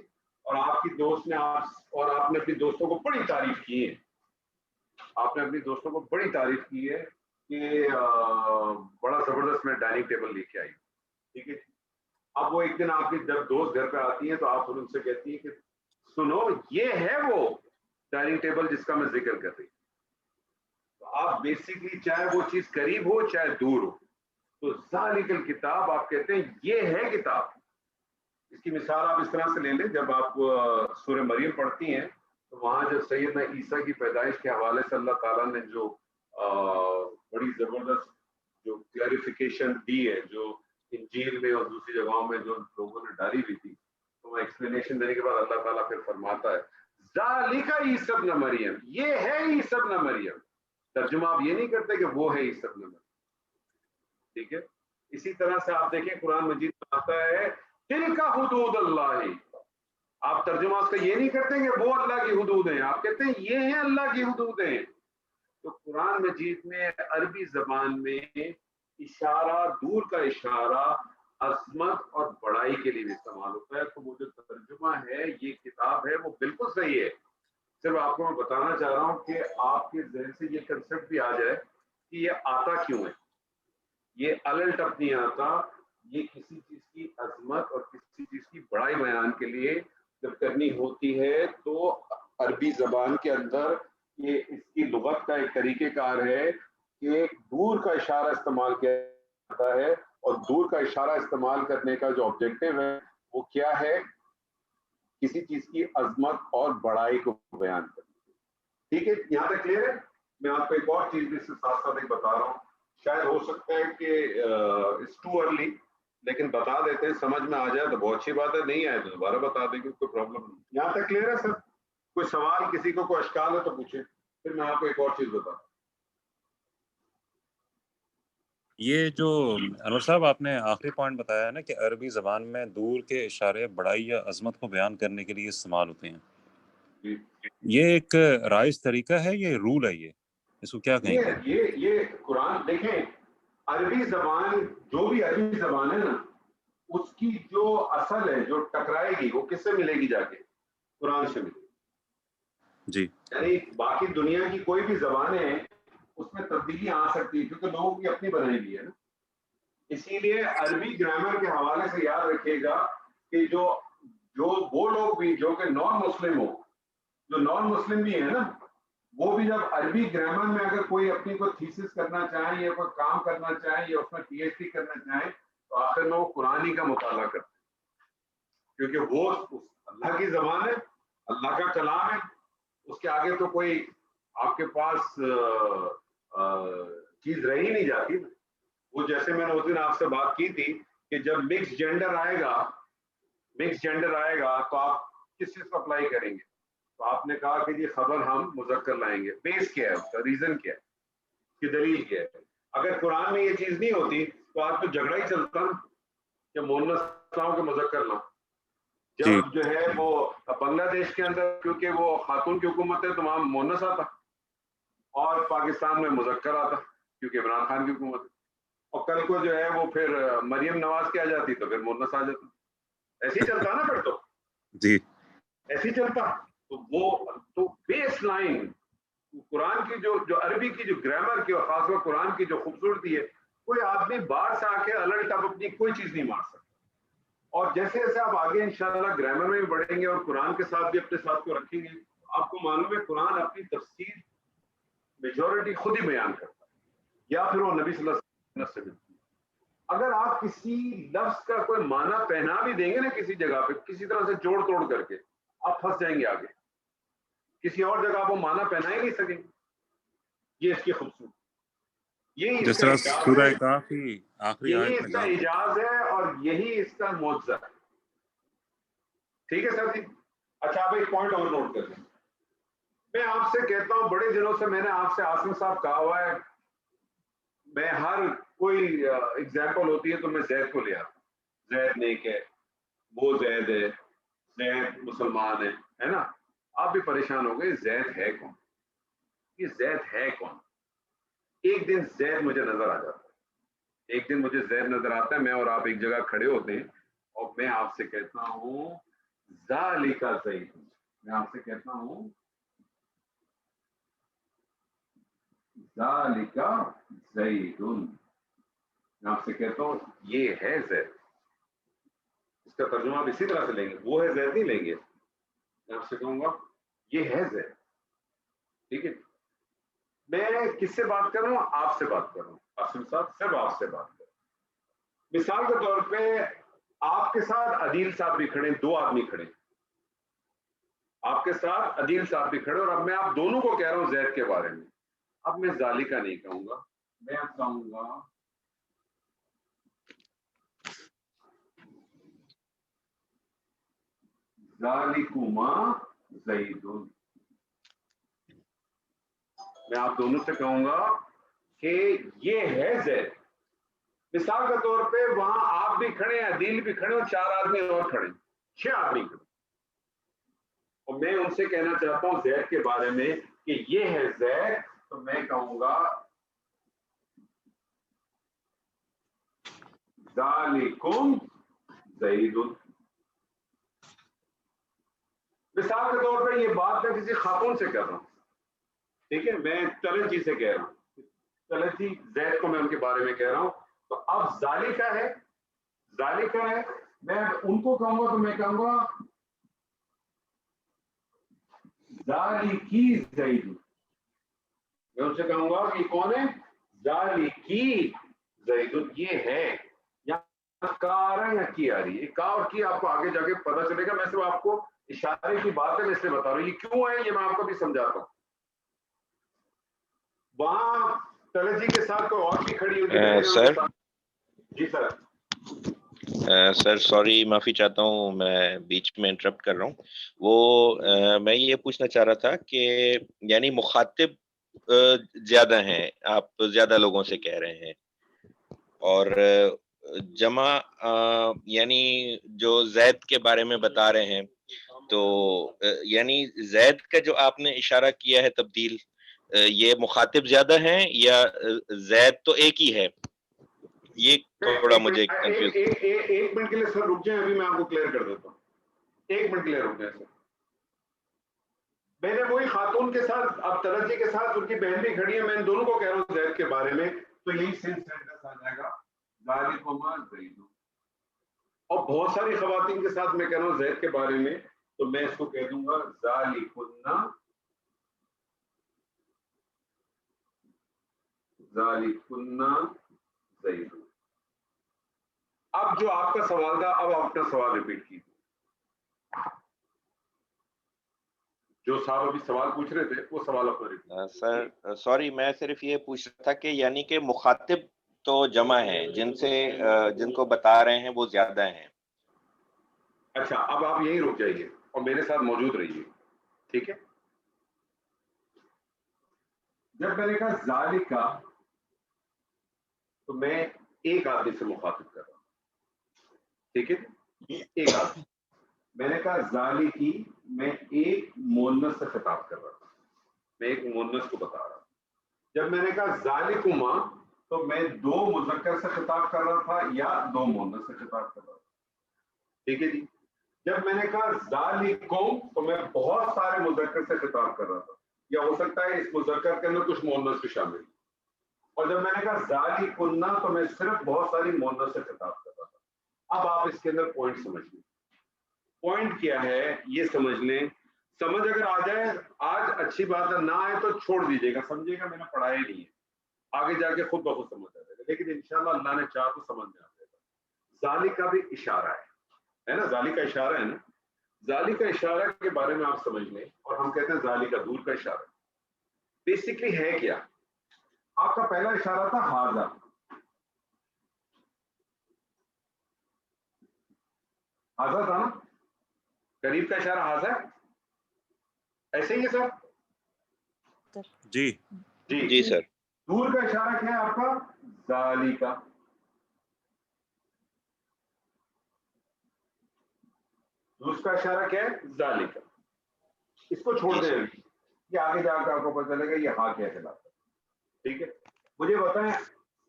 اور آپ کی دوست نے آپ نے اپنی دوستوں کو بڑی تعریف کی ہے. آپ نے اپنی دوستوں کو بڑی تعریف کی ہے کہ بڑا زبردست میں ڈائننگ ٹیبل لے کے آئی، ٹھیک ہے. اب وہ ایک دن آپ کی جب دوست گھر پہ آتی ہیں تو آپ ان سے کہتی ہیں کہ سنو یہ ہے وہ ڈائننگ ٹیبل جس کا میں ذکر کر رہی. تو آپ بیسکلی چاہے وہ چیز قریب ہو چاہے دور ہو، تو ذالک الکتاب آپ کہتے ہیں یہ ہے کتاب. اس کی مثال آپ اس طرح سے لے لیں، جب آپ سورہ مریم پڑھتی ہیں تو وہاں جب سیدنا عیسیٰ کی پیدائش کے حوالے سے اللہ تعالیٰ نے جو بڑی زبردست جو کلیریفیکیشن دی ہے، جو انجیل میں اور دوسری جگہوں میں جو لوگوں نے ڈالی ہوئی تھی، تو وہ ایکسپلینیشن دینے کے بعد اللہ تعالیٰ پھر فرماتا ہے ذالک عیسی ابن مریم، یہ ہے عیسی ابن مریم. ترجمہ آپ یہ نہیں کرتے کہ وہ ہے عیسی ابن مریم، ٹھیک ہے. اسی طرح سے آپ دیکھیں قرآن مجید میں آتا ہے تلک حدود اللہ، آپ ترجمہ اس کا یہ نہیں کرتے کہ وہ اللہ کی حدود ہیں، آپ کہتے ہیں یہ ہیں اللہ کی حدود ہیں. تو قرآن مجید میں عربی زبان میں اشارہ، دور کا اشارہ عظمت اور بڑائی کے لیے بھی استعمال ہوتا ہے. تو وہ جو ترجمہ ہے یہ کتاب ہے وہ بالکل صحیح ہے. صرف آپ کو میں بتانا چاہ رہا ہوں کہ آپ کے ذہن سے یہ کنسپٹ بھی آ جائے کہ یہ آتا کیوں ہے. یہ الٹ اپنی آتا، یہ کسی چیز کی عظمت اور کسی چیز کی بڑائی بیان کے لیے جب کرنی ہوتی ہے تو عربی زبان کے اندر یہ اس کی لغت کا ایک طریقہ کار ہے کہ دور کا اشارہ استعمال کیا جاتا ہے، اور دور کا اشارہ استعمال کرنے کا جو آبجیکٹو ہے وہ کیا ہے، کسی چیز کی عظمت اور بڑائی کو بیان کرنا. ٹھیک ہے، یہاں تک کلیئر ہے. میں آپ کو ایک اور چیز بھی اس کے ساتھ ساتھ ایک بتا رہا ہوں، شاید ہو سکتا ہے کہ اٹس ٹو ارلی، لیکن بتا دیتے ہیں، سمجھ میں آ جائے تو بہت اچھی بات ہے، نہیں آئے تو دوبارہ بتا دیں گے، کوئی پرابلم نہیں. یہاں تک کلیئر ہے سر؟ کوئی سوال کسی کو کوئی اشکال ہے تو پوچھیں، پھر میں آپ کو ایک اور چیز بتاؤں. یہ جو انور صاحب آپ نے آخری پوائنٹ بتایا ہے نا کہ عربی زبان میں دور کے اشارے بڑائی یا عظمت کو بیان کرنے کے لیے استعمال ہوتے ہیں، یہ ایک رائج طریقہ ہے، یہ رول ہے، یہ اس کو کیا کہیں گے؟ یہ قرآن دیکھیں، عربی زبان جو بھی عربی زبان ہے نا، اس کی جو اصل ہے جو ٹکرائے گی وہ کس سے ملے گی؟ جا کے قرآن سے ملے گی. جی، یعنی باقی دنیا کی کوئی بھی زبان ہے اس میں تبدیلی آ سکتی ہے کیونکہ لوگوں کی اپنی بنائی ہوئی ہے نا. اسی لیے عربی گرامر کے حوالے سے یاد رکھیے گا کہ جو وہ لوگ بھی جو کہ نان مسلم ہو، جو نان مسلم بھی ہے نا، وہ بھی جب عربی گرامر میں اگر کوئی اپنی کوئی تھیسس کرنا چاہیں یا کوئی کام کرنا چاہیں یا اس میں پی ایچ ڈی کرنا چاہیں تو آخر میں وہ قرآن ہی کا مطالعہ کرتے ہیں، کیونکہ وہ اللہ کی زبان ہے، اللہ کا کلام ہے، اس کے آگے تو کوئی آپ کے پاس چیز رہی نہیں جاتی. وہ جیسے میں نے اس دن آپ سے بات کی تھی کہ جب مکس جینڈر آئے گا تو آپ کس چیز کو اپلائی کریں گے؟ تو آپ نے کہا کہ یہ خبر ہم مذکر لائیں گے. بیس کیا ہے اس کا، ریزن کیا ہے، کی دلیل کیا ہے؟ اگر قرآن میں یہ چیز نہیں ہوتی تو آج تو جھگڑا ہی چلتا نا کہ مونس لاؤں کے مذکر لاؤں. جب جو ہے وہ بنگلہ دیش کے اندر کیونکہ وہ خاتون کی حکومت ہے تو وہاں مونس آتا، اور پاکستان میں مذکر آتا کیونکہ عمران خان کی حکومت ہے، اور کل کو جو ہے وہ پھر مریم نواز کی آ جاتی تو پھر مونس آ جاتا. ایسے ہی چلتا نا پھر تو جی ایسے ہی چلتا. تو وہ تو بیس لائن قرآن کی جو عربی کی جو گرامر کی اور خاص طور قرآن کی جو خوبصورتی ہے، کوئی آدمی باہر سے آ کے الٹ اب اپنی کوئی چیز نہیں مار سکتا. اور جیسے جیسے آپ آگے انشاءاللہ گرامر میں بھی بڑھیں گے اور قرآن کے ساتھ بھی اپنے ساتھ کو رکھیں گے، آپ کو معلوم ہے قرآن اپنی تفسیر میجورٹی خود ہی بیان کرتا ہے یا پھر وہ نبی صلی اللہ علیہ وسلم سے ملتی ہے. اگر آپ کسی لفظ کا کوئی معنی پہنا بھی دیں گے نا کسی جگہ پہ کسی طرح سے جوڑ توڑ کر کے، آپ پھنس جائیں گے آگے، کسی اور جگہ آپ وہ معنی پہنا ہی نہیں سکیں. یہ اس کی خوبصورتی، یہی اس جس کا طرح اعجاز سورہ ہے، کہف کی آخری یہی آیت اس میں کا کہا. اعجاز ہے اور یہی اس کا معجزہ ہے. ٹھیک ہے سر جی. اچھا آپ ایک پوائنٹ اور نوٹ کر لیں. میں آپ سے کہتا ہوں بڑے دنوں سے میں نے آپ سے عاصم صاحب کہا ہوا ہے، میں ہر کوئی ایگزامپل ہوتی ہے تو میں زید کو لے آتا ہوں. زید نیک ہے، وہ زید ہے، زید مسلمان ہے نا. آپ بھی پریشان ہو گئے زید ہے کون، یہ زید ہے کون. ایک دن زید مجھے نظر آ جاتا ہے، ایک دن مجھے زید نظر آتا ہے، میں اور آپ ایک جگہ کھڑے ہوتے ہیں اور میں آپ سے کہتا ہوں ذالک زید، میں آپ سے کہتا ہوں ذالکا زیدن، میں آپ سے کہتا ہوں یہ ہے زید، اس کا ترجمہ آپ اسی طرح سے لیں گے، وہ ہے زید نہیں لیں گے، میں آپ سے کہوں گا یہ ہے زید، ٹھیک ہے؟ میں کس سے بات کر رہا ہوں؟ آپ سے بات کر رہا ہوں، عاصم صاحب صرف آپ سے بات کر رہا ہوں۔ مثال کے طور پہ آپ کے ساتھ عدیل صاحب بھی کھڑے، دو آدمی کھڑے، آپ کے ساتھ عدیل صاحب بھی کھڑے، اور اب میں آپ دونوں کو کہہ رہا ہوں زید کے بارے میں، اب میں ذالکا نہیں کہوں گا، میں اب کہوں گا ذالکما زیدن، میں آپ دونوں سے کہوں گا کہ یہ ہے زید۔ مثال کے طور پہ وہاں آپ بھی کھڑے ہیں، عدیل بھی کھڑے، اور چار آدمی اور کھڑے، 6 آدمی کھڑے، اور میں ان سے کہنا چاہتا ہوں زید کے بارے میں کہ یہ ہے زید، تو میں کہوں گا ذالکم زید۔ مثال کے طور پہ یہ بات میں کسی خاتون سے کہہ رہا ہوں، ٹھیک ہے، میں چلنجی سے کہہ رہا ہوں، چلنجی زید کو میں ان کے بارے میں کہہ رہا ہوں، تو اب ذالکا ہے، ذالکا ہے، میں ان کو کہوں گا تو میں کہوں گا ذالکی زید، میں ان سے کہوں گا کہ کون ہے؟ ذالکی زید، یہ ہے، یہاں کارا یا کی آ رہی ہے، کا اور کی آپ کو آگے جا کے پتہ چلے گا، میں صرف آپ کو اشارے کی بات ہے، میں اس لیے بتا رہا ہوں یہ کیوں ہے، یہ میں آپ کو بھی سمجھاتا ہوں۔ وہاں تلجی کے ساتھ کوئی اور بھی کھڑی ہوتی سر جی سر سر سوری معافی چاہتا ہوں، میں بیچ میں انٹرپٹ کر رہا ہوں، وہ میں یہ پوچھنا چاہ رہا تھا کہ یعنی مخاطب زیادہ ہیں، آپ زیادہ لوگوں سے کہہ رہے ہیں، اور جمع یعنی جو زید کے بارے میں بتا رہے ہیں، تو یعنی زید کا جو آپ نے اشارہ کیا ہے تبدیل، یہ مخاطب زیادہ ہیں یا زید تو ایک ہی ہے؟ یہ تھوڑا مجھے کنفیوز۔ ایک منٹ کے لیے سر رک جائیں، ابھی میں آپ کو کلیئر کر دیتا ہوں، ایک منٹ کے لیے رک جائیں سر۔ میں نے وہی خاتون کے ساتھ، اب تلجی کے ساتھ ان کی بہن بھی کھڑی ہے، میں ان دونوں کو کہہ رہا ہوں زید کے بارے میں، تو یہی سیم سینٹنس آ جائے گا ذالکما زید، اور بہت ساری خواتین کے ساتھ میں کہہ رہا ہوں زید کے بارے میں، تو میں اس کو کہہ دوں گا ذالکنا زید۔ اب جو آپ کا سوال تھا، اب آپ اپنا سوال ریپیٹ کیجیے، جو صاحب ابھی سوال پوچھ رہے تھے وہ سوال اپنا ریپیٹ۔ سر سوری، میں صرف یہ پوچھ رہا تھا کہ یعنی کہ مخاطب تو جمع ہیں، جن کو بتا رہے ہیں وہ زیادہ ہیں۔ اچھا، اب آپ یہیں رک جائیے اور میرے ساتھ موجود رہیے، ٹھیک ہے؟ جب میں نے کہا ذالکا، تو میں ایک آدمی سے مخاطب کر رہا ہوں، ٹھیک ہے، ایک آدمی۔ میں نے کہا ذالکی، میں ایک مؤنث سے خطاب کر رہا تھا، میں ایک مؤنث کو بتا رہا ہوں۔ جب میں نے کہا ذالکما، تو میں 2 مذکر سے خطاب کر رہا تھا یا 2 مؤنث سے خطاب کر رہا تھا، ٹھیک ہے جی۔ جب میں نے کہا ذالکم، تو میں بہت سارے مذکر سے خطاب کر رہا تھا، یا ہو سکتا ہے اس مذکر کے اندر کچھ مؤنث بھی شامل، اور جب میں نے کہا ذالکنا، تو میں صرف بہت ساری مؤنث سے خطاب کر رہا تھا۔ اب آپ اس کے اندر پوائنٹ سمجھ لیں، پوائنٹ کیا ہے یہ سمجھ لیں، سمجھ اگر آ جائے آج اچھی بات ہے، نہ آئے تو چھوڑ دیجیے گا، سمجھے گا میں نے پڑھایا نہیں ہے، آگے جا کے خود بخود سمجھ آ جائے گا، لیکن انشاءاللہ اللہ نے چاہا تو سمجھ میں آ جائے گا۔ ذالکا بھی اشارہ ہے نا، ذالکا اشارہ ہے نا، ذالکا اشارہ کے بارے میں آپ سمجھ لیں، اور ہم کہتے ہیں ذالکا دور کا اشارہ، بیسکلی ہے کیا؟ آپ کا پہلا اشارہ تھا ہاذا، ہاذا تھا نا، قریب کا اشارہ ہاذا ہے، ایسے ہی ہے سر؟ جی جی سر۔ دور کا اشارہ کیا ہے آپ کا؟ ذالکا۔ دور کا اشارہ کیا ہے؟ ذالکا۔ اس کو چھوڑ دیں، یہ آگے جا کر آپ کو پتہ چلے گا یہ ہاں کیا کہلاتا ہے، ٹھیک ہے؟ مجھے بتائیں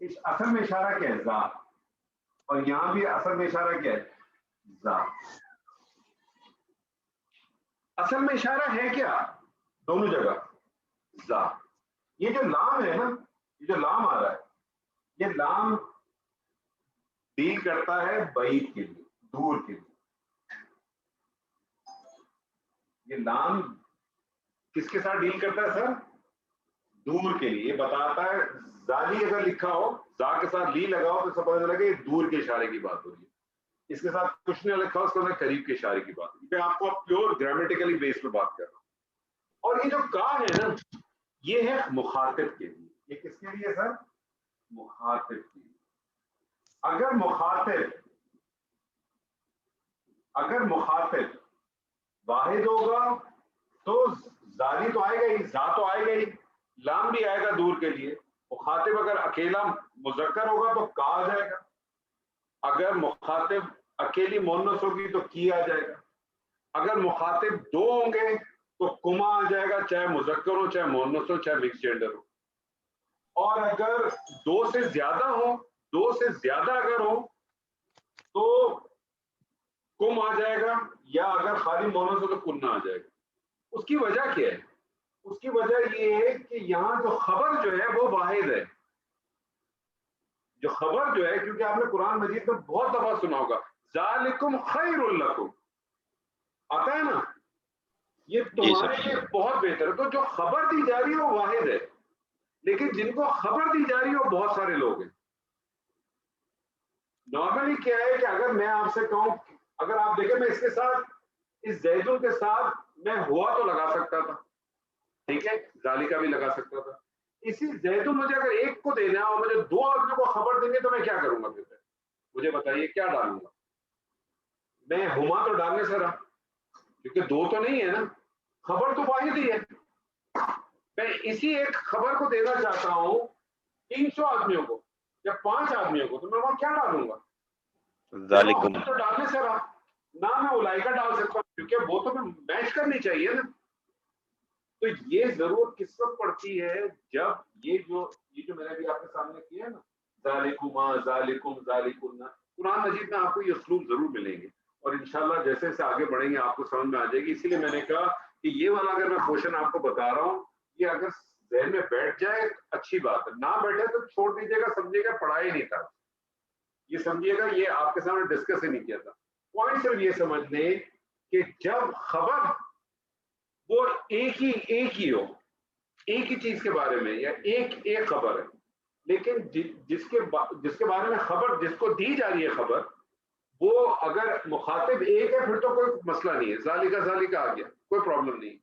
اس اصل میں اشارہ کیا ہے؟ ذا، اور یہاں بھی اصل میں اشارہ کیا ہے؟ ذا۔ اصل میں اشارہ ہے کیا دونوں جگہ؟ ذا۔ یہ جو لام ہے نا، یہ جو لام آ رہا ہے، یہ لام ڈیل کرتا ہے بعید کے لیے، دور کے لیے. یہ لام کس کے ساتھ ڈیل کرتا ہے سر؟ دور کے لیے. یہ بتاتا ہے زالی اگر لکھا ہو، زا کے ساتھ لی لگا ہو تو سب پتہ چلا کہ یہ دور کے اشارے کی بات ہو رہی ہے. اس کے ساتھ کچھ نہیں لکھا ہو، اس کے اندر قریب کے اشارے کی بات. میں آپ کو پیور گرامیٹیکلی بیس پہ بات کر رہا ہوں. اور یہ جو کا ہے نا، یہ ہے مخاطب کے لیے. یہ کس کے لیے سر؟ مخاطب کے لیے. اگر مخاطب واحد ہوگا تو زالی تو آئے گا ہی، زا تو آئے گا ہی، لام بھی آئے گا دور کے لیے. مخاطب اگر اکیلا مذکر ہوگا تو کا آ جائے گا. اگر مخاطب اکیلی مونس ہوگی تو کی آ جائے گا. اگر مخاطب دو ہوں گے تو کما آ جائے گا، چاہے مذکر ہو، چاہے مونس ہو، چاہے مکس جینڈر ہو. اور اگر دو سے زیادہ اگر ہو تو کم آ جائے گا، یا اگر خالی مونس ہو تو کننا آ جائے گا. اس کی وجہ کیا ہے؟ اس کی وجہ یہ ہے کہ یہاں جو خبر جو ہے وہ واحد ہے. جو خبر جو ہے، کیونکہ آپ نے قرآن مجید میں بہت دفعہ سنا ہوگا ذالکم خیر لکم، آتا ہے نا، یہ تمہارے لیے بہت بہتر ہے. تو جو خبر دی جا رہی ہے وہ واحد ہے، لیکن جن کو خبر دی جا رہی ہے وہ بہت سارے لوگ ہیں. نارملی کیا ہے کہ اگر میں آپ سے کہوں، اگر آپ دیکھیں میں اس کے ساتھ، اس زیدن کے ساتھ میں ہوا تو لگا سکتا تھا، ٹھیک ہے، ذالکہ بھی لگا سکتا تھا. اسی زیدن مجھے اگر ایک کو دینا ہے اور مجھے دو آدمیوں کو خبر دیں گے تو میں کیا کروں گا؟ پھر مجھے بتائیے کیا ڈالوں گا؟ میں ہما تو ڈالنے سے رہا، کیونکہ دو تو نہیں ہے نا، خبر تو واحد ہی ہے. میں اسی ایک خبر کو دینا چاہتا ہوں 300 آدمیوں کو یا 5 آدمیوں کو، تو میں وہاں کیا ڈالوں گا؟ ذالکم تو ڈالنے سے رہا نہ، میں اولائکہ ڈال سکتا ہوں کیونکہ وہ تو میں میچ کرنی چاہیے نا. تو یہ ضرورت کس وقت پڑتی ہے؟ جب یہ جو میں نے بھی آپ کے سامنے کیا ہے نا، ذالکما ذالکم ذالکن، قرآن مجید میں آپ کو یہ اسلوب ضرور ملیں گے. اور انشاءاللہ جیسے جیسے آگے بڑھیں گے آپ کو سمجھ میں آ جائے گی. اسی لیے میں نے کہا کہ یہ والا اگر میں کوشچن آپ کو بتا رہا ہوں، یہ اگر ذہن میں بیٹھ جائے اچھی بات ہے، نہ بیٹھے تو چھوڑ دیجیے گا، سمجھیے گا پڑھا ہی نہیں تھا. یہ سمجھیے گا یہ آپ کے سامنے ڈسکس ہی نہیں کیا تھا. پوائنٹ صرف یہ سمجھ لیں کہ جب خبر وہ ایک ہی ہو، ایک ہی چیز کے بارے میں، یا ایک خبر ہے، لیکن جس کے بارے میں خبر، جس کو دی جا رہی ہے خبر، وہ اگر مخاطب ایک ہے پھر تو کوئی مسئلہ نہیں ہے، ذالکہ آ گیا، کوئی پرابلم نہیں.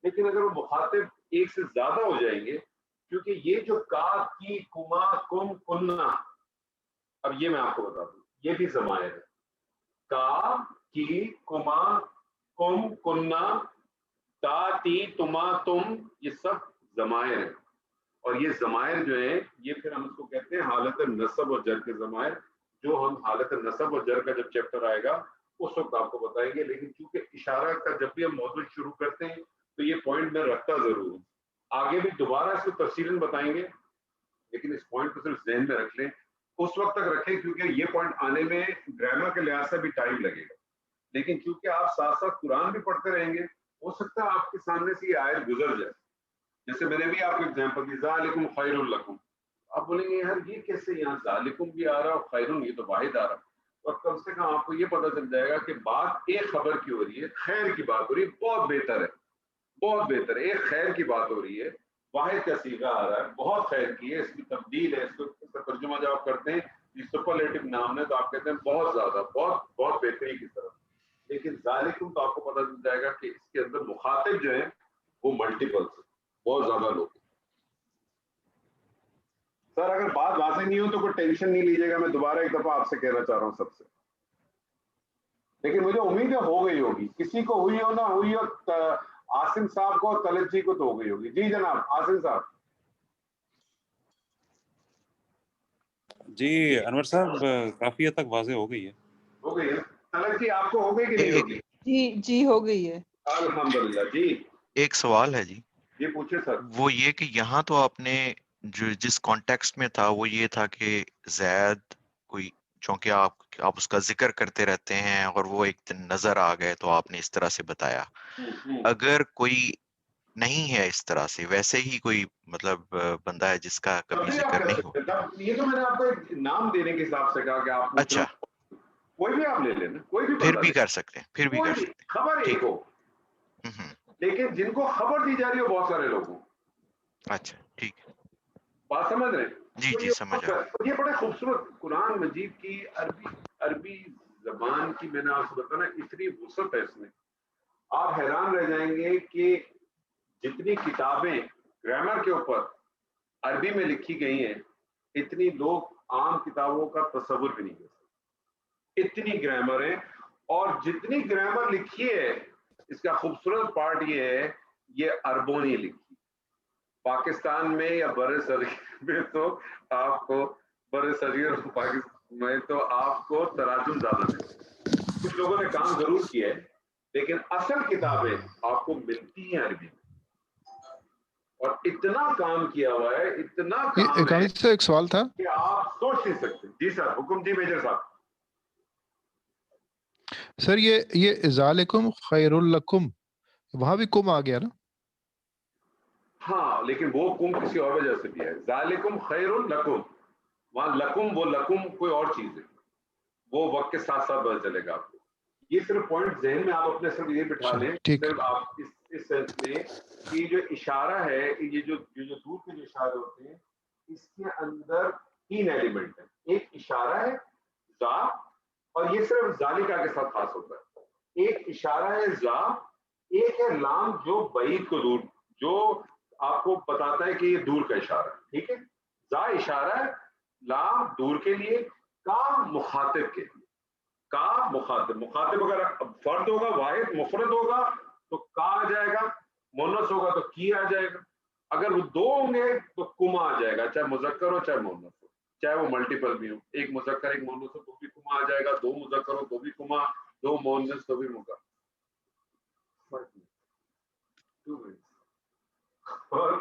لیکن اگر وہ مخاطب ایک سے زیادہ ہو جائیں گے، کیونکہ یہ جو کا، کی، کما، کم، کننا، اب یہ میں آپ کو بتا دوں، یہ بھی ضمائر ہے. کا، کی، کما، کم، کننا، تا، تی، تما، تم، یہ سب ضمائر ہیں. اور یہ ضمائر جو ہیں یہ پھر ہم اس کو کہتے ہیں حالت نصب اور جر کے ضمائر، جو ہم حالت نصب اور جر کا جب چیپٹر آئے گا اس وقت آپ کو بتائیں گے. لیکن چونکہ اشارہ کا جب بھی ہم موضوع شروع کرتے ہیں تو یہ پوائنٹ میں رکھتا ضرور ہوں. آگے بھی دوبارہ اس کو تفصیلاً بتائیں گے، لیکن اس پوائنٹ کو صرف ذہن میں رکھ لیں، اس وقت تک رکھیں کیونکہ یہ پوائنٹ آنے میں گرامر کے لحاظ سے بھی ٹائم لگے گا. لیکن کیونکہ آپ ساتھ ساتھ قرآن بھی پڑھتے رہیں گے، ہو سکتا ہے آپ کے سامنے سے یہ آیت گزر جائے. جیسے میں نے بھی آپ کو ایگزامپل دی، ذالکم خیر لکم، آپ بولیں گے یار یہ کیسے یہاں ذالکم بھی آ رہا اور خیرن، یہ تو واحد آ رہا. اور کم سے کم آپ کو یہ پتہ چل جائے گا کہ بات ایک خبر کی ہو رہی ہے، خیر کی بات ہو رہی ہے، بہت بہتر ہے، بہت بہتر ہے. ایک خیر کی بات ہو رہی ہے، واحد کا صیغہ آ رہا ہے، بہت خیر کی ہے، اس کی تبدیل ہے، اس کا ترجمہ جب آپ کرتے ہیں یہ سپرلیٹو نام ہے تو آپ کہتے ہیں بہت زیادہ، بہت بہت بہترین کی طرف. لیکن ذالکم تو آپ کو پتہ چل جائے گا کہ اس کے اندر مخاطب جو ہیں وہ ملٹیپلس، بہت زیادہ لوگ. سر اگر بات واضح نہیں ہو تو کوئی ٹینشن نہیں لیجیے گا، میں دوبارہ ایک دفعہ آپ سے کہنا چاہ رہا ہوں سب سے. لیکن مجھے امید ہے ہو گئی ہوگی، کسی کو ہوئی ہو نہ ہوئی ہو، عاصم صاحب کو، طلعت جی کو تو ہو گئی ہوگی. جی جناب عاصم صاحب. جی انور صاحب کافی حد تک واضح ہو گئی ہے. ہو گئی ہے. طلعت جی آپ کو ہو گئی کہ نہیں ہوگی؟ جی ہو گئی ہے. الحمدللہ. جی ایک سوال ہے جی. یہ پوچھے سر. وہ یہ کہ یہاں تو آپ نے جو جس کانٹیکسٹ میں تھا وہ یہ تھا کہ زید کوئی، چونکہ آپ اس کا ذکر کرتے رہتے ہیں اور وہ ایک دن نظر آ گئے تو آپ نے اس طرح سے بتایا. اگر کوئی نہیں ہے اس طرح سے، ویسے ہی کوئی مطلب بندہ ہے جس کا کبھی تبدیل آپ ذکر کر نہیں ہو. سکتے ہیں. یہ تو میں نے آپ کو ایک نام دینے کے حساب سے کہا کہ آپ پوچھ رہے اچھا ہو، کوئی بھی آپ لے لینا، کوئی بھی پھر بندہ بھی لے، کر سکتے ہیں، پھر بھی کوئی کر بھی سکتے ہیں. خبر ایک ٹھیک. ہو، ہم. لیکن جن کو خبر دی جا رہی ہے بہت سارے لوگوں. اچھا ٹھیک ہے. بات سمجھ رہے ہیں؟ جی تو جی سمجھ رہا ہوں. یہ بڑے خوبصورت قرآن مجید کی عربی زبان کی میں نے آپ سے بتانا اتنی وسعت ہے اس میں، آپ حیران رہ جائیں گے کہ جتنی کتابیں گرامر کے اوپر عربی میں لکھی گئی ہیں اتنی لوگ عام کتابوں کا تصور بھی نہیں کر سکتے، اتنی گرامر ہے. اور جتنی گرامر لکھی ہے اس کا خوبصورت پارٹ یہ ہے یہ عربوں نے لکھی. پاکستان میں یا بر صغیر میں تو آپ کو بر صغیر اور پاکستان میں تو آپ کو تراجم زیادہ ملتے، کچھ لوگوں نے کام ضرور کیا ہے لیکن اصل کتابیں آپ کو ملتی ہیں عربی میں. اور اتنا کام کیا ہوا ہے، اتنا کام ہے سے ایک سوال تھا کہ آپ سوچ نہیں سکتے. جی سر، حکم جی میجر صاحب. سر، یہ ذالکم خیر لکم وہاں بھی کم آ گیا نا؟ ہاں لیکن وہ کم کسی اور وجہ سے بھی ہے. ذالکم خیر لکم، وہاں لکم، وہ لکم کوئی اور چیز ہے، وہ وقت کے ساتھ ساتھ پتہ چلے گا آپ کو. یہ صرف پوائنٹ ذہن میں آپ اپنے صرف یہ بٹھا لیں، صرف آپ اس سینس میں کہ جو اشارہ ہے، یہ جو دور کے جو اشارے ہوتے ہیں اس کے اندر 3 ایلیمنٹ ہیں. ایک اشارہ ہے ذا، اور یہ صرف ذالکہ کے ساتھ خاص ہوتا ہے. ایک اشارہ ہے ذا، ایک ہے لام جو بعید کو دور، جو آپ کو بتاتا ہے کہ یہ دور کا اشارہ ہے. ٹھیک ہے، ذا اشارہ ہے، لام دور کے لیے، کا مخاطب کے لیے. کا مخاطب، مخاطب اگر فرد ہوگا، واحد مفرد ہوگا تو کا آ جائے گا، مونس ہوگا تو کی آ جائے گا. اگر وہ 2 ہوں گے تو کما آ جائے گا، چاہے مذکر ہو چاہے مونس ہو، چاہے وہ ملٹیپل بھی ہو. ایک مذکر ایک مونس ہو تو بھی کما آ جائے گا، 2 مذکر ہو تو بھی کما، 2 مونس تو بھی مکا. اور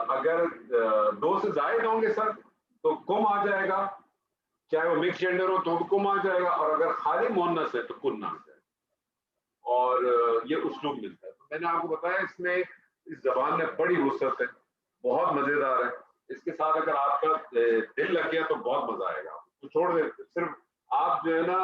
اگر 2 سے زائد ہوں گے سر تو کم آ جائے گا، چاہے وہ مکس جینڈر ہو تو بھی کم آ جائے گا، اور اگر خالی مونس ہے تو کن آ جائے گا. اور یہ اسلوب ملتا ہے. تو میں نے آپ کو بتایا اس میں اس زبان میں بڑی وسعت ہے، بہت مزیدار ہے. اس کے ساتھ اگر آپ کا دل لگ گیا تو بہت مزہ آئے گا. تو چھوڑ دیں، صرف آپ جو ہے نا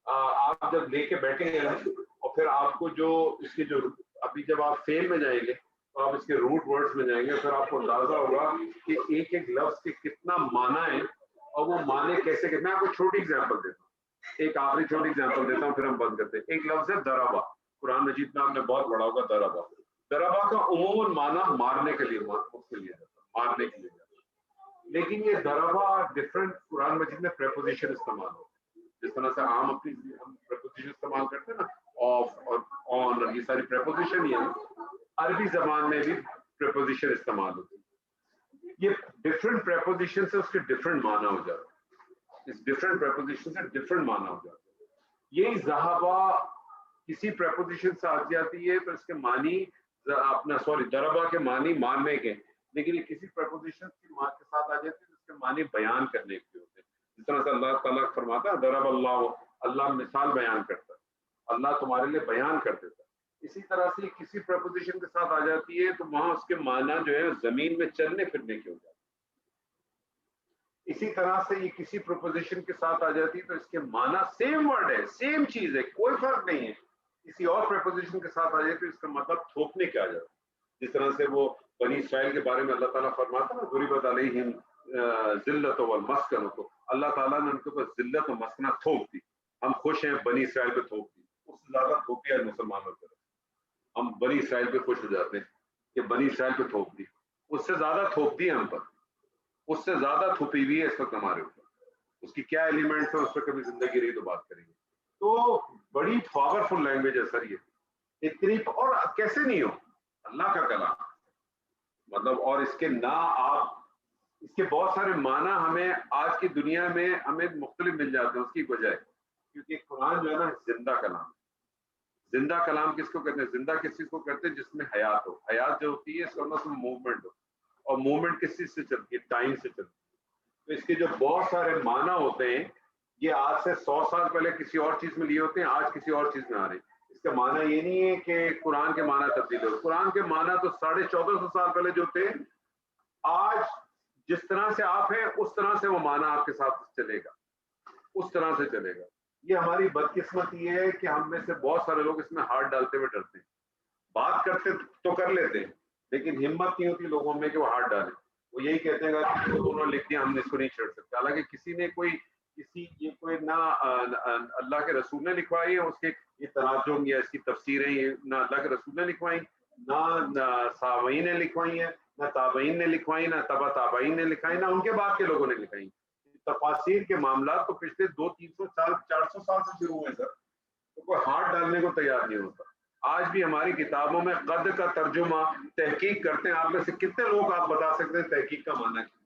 آپ جب لے کے بیٹھیں گے اور پھر آپ کو جو اس کے جو ابھی جب آپ فیل میں جائیں گے تو آپ اس کے روٹ ورڈز میں جائیں گے، پھر آپ کو اندازہ ہوگا کہ ایک ایک لفظ کے کتنا معنی ہے اور وہ معنی کیسے. میں آپ کو چھوٹی ایگزامپل دیتا ہوں، ایک آخری چھوٹی ایگزامپل دیتا ہوں پھر ہم بند کرتے ہیں. ایک لفظ ہے ضربہ، قرآن مجید میں آپ نے بہت پڑھا ہوگا ضربہ. ضربہ کا عموماً معنی مارنے کے لیے مارنے کے لیے جاتا ہے، لیکن یہ ضربہ ڈفرینٹ قرآن مجید میں پریپوزیشن استعمال ہوتا ہے. جس طرح سے عام اپنی ہم پریپوزیشن استعمال کرتے ہیں نا، آف اور آن اور یہ ساری پریپوزیشن ہی ہے، عربی زبان میں بھی پریپوزیشن استعمال ہوتی ہے. یہ ڈفرینٹ پریپوزیشن سے اس کے ڈفرینٹ معنی ہو جاتے ہیں، اس ڈفرینٹ پریپوزیشن سے ڈفرینٹ معنی ہو جاتے ہیں. یہی ذہبہ کسی پریپوزیشن سے آ جاتی ہے تو اس کے معنی اپنا ضربہ کے معنی مارنے کے، لیکن یہ کسی پریپوزیشن کے ساتھ آ جاتی ہے تو اس کے معنی بیان کرنے کے ہوتے ہیں. جس طرح سے اللہ تعالیٰ فرماتا ہے ضرب اللہ، اللہ مثال بیان کرتا ہے، اللہ تمہارے لیے بیان کر دیتا ہے. اسی طرح سے کسی پریپوزیشن کے ساتھ آ جاتی ہے تو وہاں اس کے معنی جو ہے زمین میں چلنے پھرنے کے ہو جاتے ہیں. اسی طرح سے یہ کسی پروپوزیشن کے ساتھ آ جاتی ہے تو اس کے معنی سیم ورڈ ہے، سیم چیز ہے، کوئی فرق نہیں ہے. کسی اور پریپوزیشن کے ساتھ آ جاتی ہے تو اس کا مطلب تھوپنے کے آ جاتا ہے. جس طرح سے وہ بنی اسرائیل کے بارے میں اللہ تعالیٰ فرماتا ہے نا ضربت علیہم ذلت والمسکنہ، تو اللہ تعالیٰ نے ان کے اوپر ذلت و مسکنہ تھوپ دی. ہم خوش ہیں بنی اسرائیل پہ تھوپ دی، اس سے زیادہ تھوپی ہے مسلمانوں پر. ہم بنی اسرائیل پہ خوش ہو جاتے ہیں کہ بنی اسرائیل پہ تھوپ دی، اس سے زیادہ تھوپ دی ہم پر، اس سے زیادہ تھوپی ہوئی ہے اس وقت ہمارے اوپر. اس کی کیا ایلیمنٹس ہیں اس پہ کبھی زندگی رہی تو بات کریں گے. تو بڑی پاورفل لینگویج ہے سر یہ، اتنی، اور کیسے نہیں ہو اللہ کا کلام مطلب. اور اس کے نہ آپ اس کے بہت سارے معنی ہمیں آج کی دنیا میں ہمیں مختلف مل جاتے ہیں. اس کی وجہ ہے کیونکہ قرآن جو ہے نا زندہ کلام. زندہ کلام کس کو کہتے ہیں؟ زندہ کس چیز کو کہتے ہیں؟ جس میں حیات ہو. حیات جو ہوتی ہے اس کا مطلب موومنٹ ہو، اور موومنٹ کس چیز سے چلتی ہے؟ ٹائم سے چلتی ہے. تو اس کے جو بہت سارے معنی ہوتے ہیں یہ آج سے 100 سال پہلے کسی اور چیز میں لیے ہوتے ہیں، آج کسی اور چیز میں آ رہے ہیں. اس اس کا معنی یہ نہیں ہے کہ قرآن کے معنی تبدیل ہو. قرآن کے معنی تو 1450 سال پہلے جو تھے, آج جس طرح سے آپ ہیں اس طرح سے وہ معنی آپ کے ساتھ چلے گا, اس طرح سے چلے گا. یہ ہماری بدقسمتی ہے کہ ہم میں سے بہت سارے لوگ اس میں ہاتھ ڈالتے ہوئے ڈرتے ہیں. بات کرتے تو کر لیتے ہیں لیکن ہمت نہیں ہوتی لوگوں میں کہ وہ ہاتھ ڈالیں. وہ یہی کہتے ہیں کہ انہوں نے لکھ دیا ہم نے اس کو نہیں چھیڑ سکتے. حالانکہ کسی نے کوئی نہ اللہ کے رسول نے لکھوائی ہے اس کے یہ تراجم یا اس کی تفسیریں, یہ نہ اللہ کے رسول نے لکھوائی, نہ صحابین نے لکھوائی ہیں, نہ تابعین نے لکھوائی, نہ تبع تابعین نے لکھائی, نہ ان کے بعد کے لوگوں نے لکھائی. تفاسیر کے معاملات تو پچھلے 200-300 سال 400 سال سے شروع ہوئے سر. تو کوئی ہاتھ ڈالنے کو تیار نہیں ہوتا. آج بھی ہماری کتابوں میں قد کا ترجمہ تحقیق کرتے ہیں. آپ میں سے کتنے لوگ آپ بتا سکتے ہیں تحقیق کا معنی کیا؟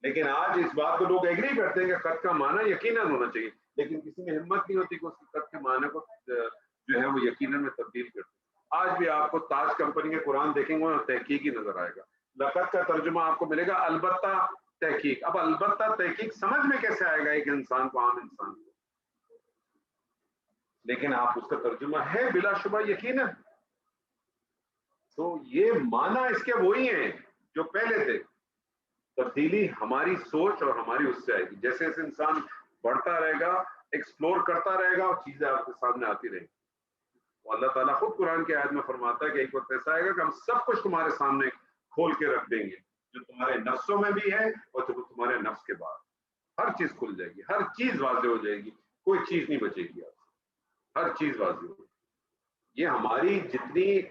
لیکن آج اس بات کو لوگ ایگری کرتے ہیں کہ قد کا معنی یقیناً ہونا چاہیے, لیکن کسی میں ہمت نہیں ہوتی کہ اس قد کے معنی کو جو ہے وہ یقیناً میں تبدیل کرتے. آج بھی آپ کو تاج کمپنی کے قرآن دیکھیں گے اور تحقیق ہی نظر آئے گا. لقد کا ترجمہ آپ کو ملے گا البتہ تحقیق. اب البتہ تحقیق سمجھ میں کیسے آئے گا ایک انسان کو, عام انسان کو؟ لیکن آپ اس کا ترجمہ ہے بلا شبہ یقیناً. تو یہ معنی اس کے وہی ہیں جو پہلے تھے. تبدیلی ہماری سوچ اور ہماری اس سے آئے گی. جیسے جیسے انسان بڑھتا رہے گا, ایکسپلور کرتا رہے گا, اور چیزیں آپ کے سامنے آتی رہیں گی. اللہ تعالیٰ خود قرآن کی آیت میں فرماتا ہے کہ ایک وقت ایسا آئے گا کہ ہم سب کچھ تمہارے سامنے کھول کے رکھ دیں گے, جو تمہارے نفسوں میں بھی ہے اور جو تمہارے نفس کے بعد. ہر چیز کھل جائے گی, ہر چیز واضح ہو جائے گی, کوئی چیز نہیں بچے گی, ہر چیز واضح ہوگی. یہ ہماری جتنی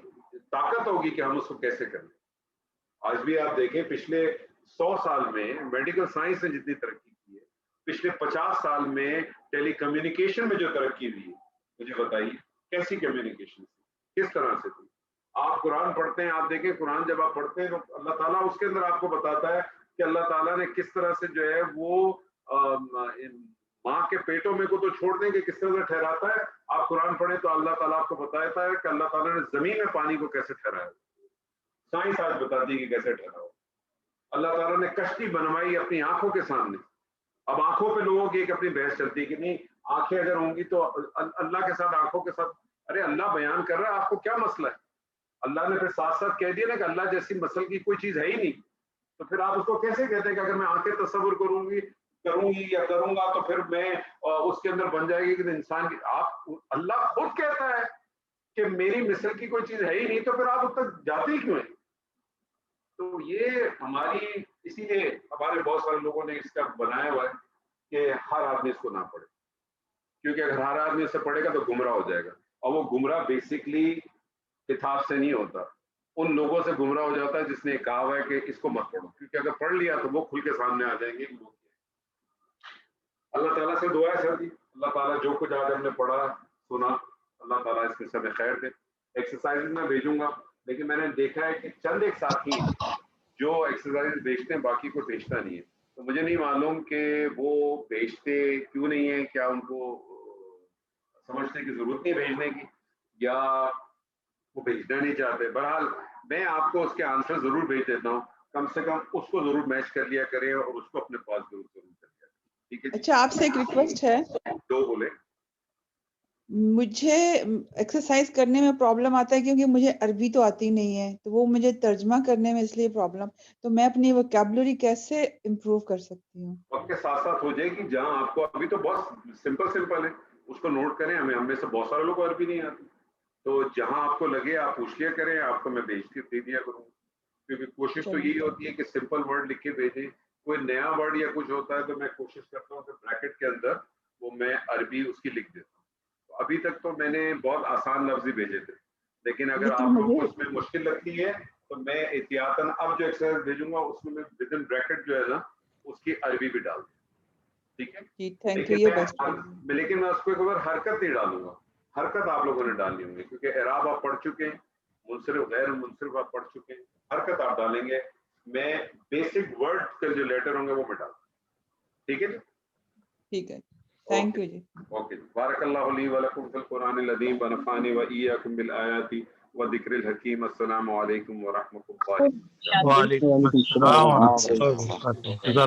طاقت ہوگی کہ ہم اس کو کیسے کریں. آج بھی آپ دیکھیں پچھلے 100 سال میں میڈیکل سائنس نے جتنی ترقی کی ہے, پچھلے 50 سال میں ٹیلی کمیونیکیشن میں جو ترقی ہوئی ہے, مجھے بتائیے کیسی کمیونیکیشن تھی, کس طرح سے تھی. آپ قرآن پڑھتے ہیں, آپ دیکھیں قرآن جب آپ پڑھتے ہیں تو اللہ تعالیٰ اس کے اندر آپ کو بتاتا ہے کہ اللہ تعالیٰ نے کس طرح سے جو ہے وہ ماں کے پیٹوں میں کو تو چھوڑ دیں کہ کس طرح سے ٹھہراتا ہے. آپ قرآن پڑھیں تو اللہ تعالیٰ آپ کو بتاتا ہے کہ اللہ تعالیٰ نے زمین میں پانی کو کیسے ٹھہرایا. سائنس آج بتاتی ہے کہ کیسے ٹھہراؤ. اللہ تعالیٰ نے کشتی بنوائی اپنی آنکھوں کے سامنے. اب آنکھوں پہ لوگوں کی ایک اپنی بحث چلتی ہے کہ نہیں آنکھیں اگر ہوں گی تو اللہ کے ساتھ آنکھوں کے ساتھ. ارے اللہ بیان کر رہا ہے, آپ کو کیا مسئلہ ہے؟ اللہ نے پھر ساتھ ساتھ کہہ دیا نا کہ اللہ جیسی مسئلہ کی کوئی چیز ہے ہی نہیں. تو پھر آپ اس کو کیسے کہتے ہیں کہ اگر میں آنکھیں تصور کروں گی یا کروں گا تو پھر میں اس کے اندر بن جائے گی کہ انسان کی. آپ اللہ خود کہتا ہے کہ میری مثل کی کوئی چیز ہے ہی نہیں, تو پھر آپ اس تک جاتے ہی کیوں ہیں؟ تو یہ ہماری, اسی لیے ہمارے بہت سارے لوگوں نے اس کا بنایا ہوا ہے کہ ہر آدمی اس کو نہ پڑھے, کیونکہ اگر ہر آدمی اسے پڑھے گا تو گمراہ ہو جائے گا. اور وہ گمراہ بیسکلی کتاب سے نہیں ہوتا, ان لوگوں سے گمراہ ہو جاتا ہے جس نے کہا ہوا ہے کہ اس کو مت پڑھو, کیونکہ اگر پڑھ لیا تو وہ کھل کے سامنے آ جائیں گے. اللہ تعالیٰ سے دعا ہے سر جی, اللہ تعالیٰ جو کچھ آج ہم نے پڑھا سنا, اللہ تعالیٰ اس میں سب خیر دے. ایکسرسائز میں بھیجوں گا, لیکن میں نے دیکھا ہے کہ چند ایک ساتھی جو ایکسرسائز بھیجتے ہیں باقی کو بھیجتا نہیں ہے. تو مجھے نہیں معلوم کہ وہ بھیجتے کیوں نہیں ہے, کیا ان کو سمجھنے کی ضرورت نہیں بھیجنے کی, یا وہ بھیجنا نہیں چاہتے. بہرحال میں آپ کو اس کے آنسر ضرور بھیج دیتا ہوں, کم سے کم اس کو ضرور میچ کر لیا کریں اور اس کو اپنے پاس ضرور کر لیا. ٹھیک ہے. اچھا آپ سے ایک ریکویسٹ ہے, دو بولے. مجھے ایکسرسائز کرنے میں پرابلم آتا ہے کیونکہ مجھے عربی تو آتی نہیں ہے, تو وہ مجھے ترجمہ کرنے میں اس لیے پرابلم. تو میں اپنی ووکیبلری کیسے امپروو کر سکتی ہوں؟ وقت کے ساتھ ساتھ ہو جائے گی. جہاں آپ کو ابھی تو بہت سمپل ہے, اس کو نوٹ کریں. ہم میں سے بہت سارے لوگ کو عربی نہیں آتی, تو جہاں آپ کو لگے آپ پوچھ لیا کریں, آپ کو میں بھیج کے دے دیا کروں. کیونکہ کوشش تو یہی ہوتی ہے کہ سمپل ورڈ لکھ کے بھیجیں. کوئی نیا ورڈ یا کچھ ہوتا ہے تو میں کوشش کرتا ہوں کہ بریکٹ کے اندر وہ میں عربی اس کی لکھ دیتا ہوں. ابھی تک تو میں نے بہت آسان لفظ ہی بھیجے تھے, لیکن اگر آپ لوگ کو اس میں مشکل لگتی ہے تو میں احتیاطاً اب جو ایکسرسائز بھیجوں گا اس میں ود ان بریکٹ جو ہے نا اس کی عربی بھی ڈال دوں. ٹھیک ہے, لیکن میں اس کو ایک بار حرکت نہیں ڈالوں گا. حرکت آپ لوگوں نے ڈالنی ہوں گی, کیونکہ اعراب آپ پڑھ چکے ہیں, منصرف غیر منصرف آپ پڑھ چکے ہیں. حرکت آپ ڈالیں گے, میں بیسک ورڈ کے جو لیٹر ہوں گے وہ میں ڈالوں. ٹھیک ہے جی, ٹھیک ہے, تھینک یو جی. اوکے, بارک اللہ لی و لکم فی القرآن العظیم ونفعنی و ایاکم بالآیات و ذکر الحکیم. السلام علیکم ورحمۃ اللہ. وعلیکم السلام ورحمۃ اللہ.